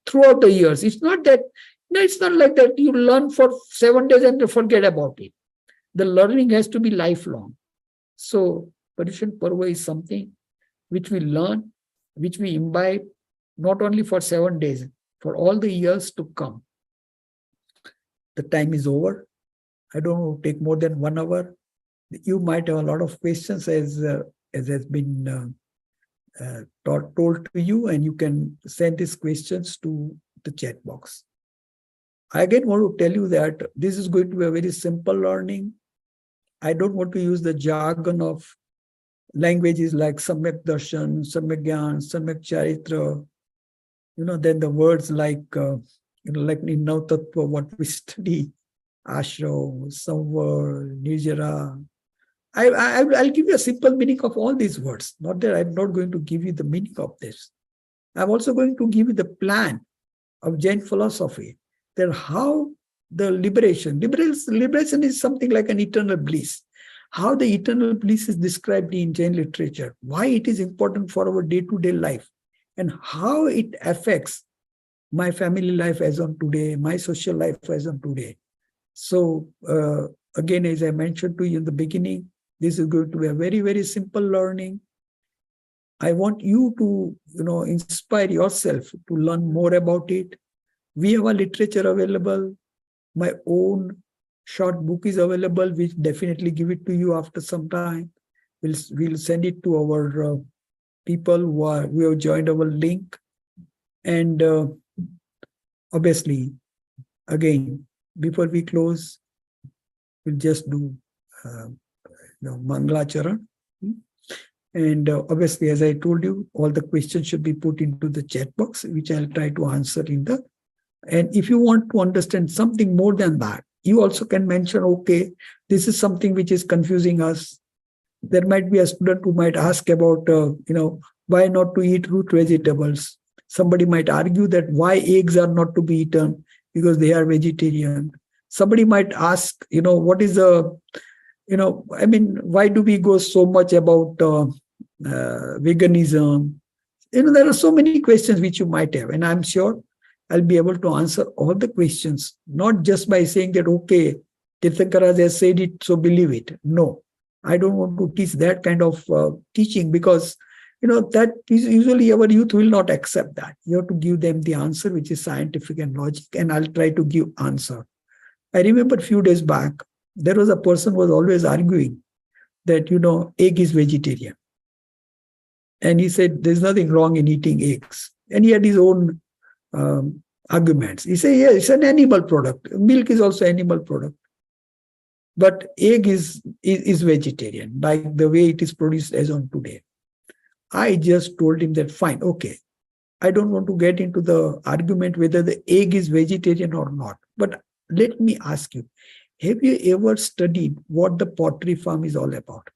throughout the years. It's not like that you learn for 7 days and forget about it. The learning has to be lifelong. So Paryushan Purva is something which we learn, which we imbibe, not only for 7 days, for all the years to come. The time is over. I don't want to take more than 1 hour. you might have a lot of questions as has been told to you, and you can send these questions to the chat box. I again want to tell you that this is going to be a very simple learning. I don't want to use the jargon of languages like Samyak Darshan, Samyak Gyan, Samyak Charitra. Then the words like, like in Nav Tattva, what we study, Ashram, Samvar, Nirjara. I'll give you a simple meaning of all these words. Not that I'm not going to give you the meaning of this. I'm also going to give you the plan of Jain philosophy. That how the liberation is something like an eternal bliss. How the eternal bliss is described in Jain literature, why it is important for our day-to-day life, and how it affects my family life as on today, my social life as on today. So again, as I mentioned to you in the beginning, this is going to be a very, very simple learning. I want you to, inspire yourself to learn more about it. We have a literature available. My own short book is available. We'll definitely give it to you after some time. We'll send it to our people who have joined our link. And obviously, again, before we close, we'll just do Mangala Charan. And obviously, as I told you, all the questions should be put into the chat box, which I'll try to answer in the. And if you want to understand something more than that, you also can mention, okay, this is something which is confusing us. There might be a student who might ask about, why not to eat root vegetables. Somebody might argue that why eggs are not to be eaten because they are vegetarian. Somebody might ask, what is why do we go so much about veganism? There are so many questions which you might have, and I'm sure I'll be able to answer all the questions, not just by saying that, okay, Tirthankara has said it, so believe it. No, I don't want to teach that kind of teaching because, that is usually our youth will not accept that. You have to give them the answer, which is scientific and logic, and I'll try to give answer. I remember a few days back, there was a person who was always arguing that, egg is vegetarian. And he said, there's nothing wrong in eating eggs. And he had his own arguments. He said, yeah, it's an animal product. Milk is also animal product. But egg is vegetarian, like the way it is produced as on today. I just told him that, fine, okay. I don't want to get into the argument whether the egg is vegetarian or not. But let me ask you, have you ever studied what the pottery farm is all about?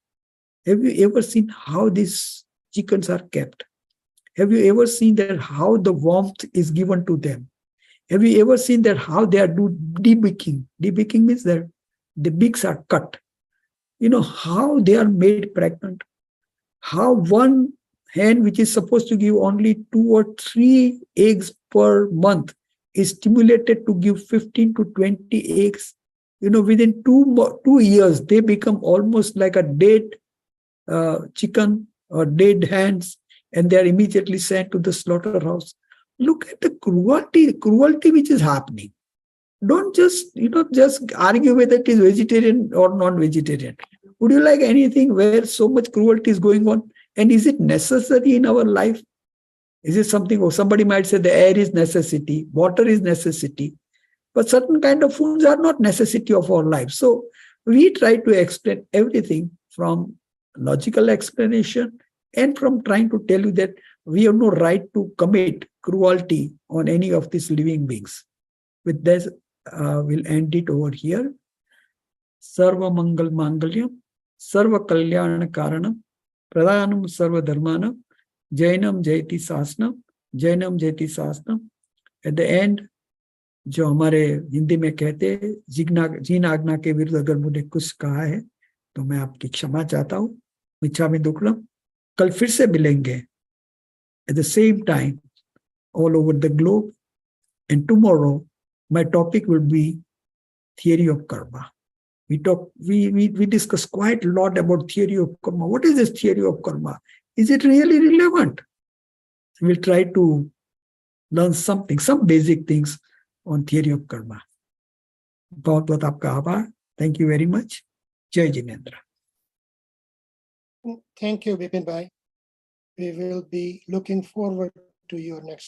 Have you ever seen how these chickens are kept? Have you ever seen that how the warmth is given to them? Have you ever seen that how they are do debeaking? Debeaking means that the beaks are cut. How they are made pregnant. How one hen, which is supposed to give only 2 or 3 eggs per month, is stimulated to give 15 to 20 eggs. Within 2 years, they become almost like a dead chicken or dead hens, and they are immediately sent to the slaughterhouse. Look at the cruelty which is happening. Don't just argue whether it is vegetarian or non-vegetarian. Would you like anything where so much cruelty is going on? And is it necessary in our life? Is it something, or somebody might say the air is necessity, water is necessity, but certain kind of foods are not necessity of our life. So we try to explain everything from logical explanation and from trying to tell you that we have no right to commit cruelty on any of these living beings. With this, we'll end it over here. Sarva Mangal Mangalyam, Sarva Kalyana Karanam, Pradhanam Sarva Dharmanam, Jainam Jaiti Sasnam, Jainam Jaiti Sasnam. At the end, जो हमारे हिंदी में कहते हैं, gene आज्ञा के विरुद्ध अगर मुझे कुछ कहा है तो मैं आपकी क्षमा चाहता हूँ. मिच्छामि दुक्कडम. कल फिर से मिलेंगे at the same time all over the globe, and tomorrow my topic will be theory of karma. We discuss quite a lot about theory of karma. What is this theory of karma? Is it really relevant? We'll try to learn something, some basic things on theory of karma. बहुत बहुत आपका आभार. Thank you very much. Jai Jinendra. Thank you, Bipin Bhai. We will be looking forward to your next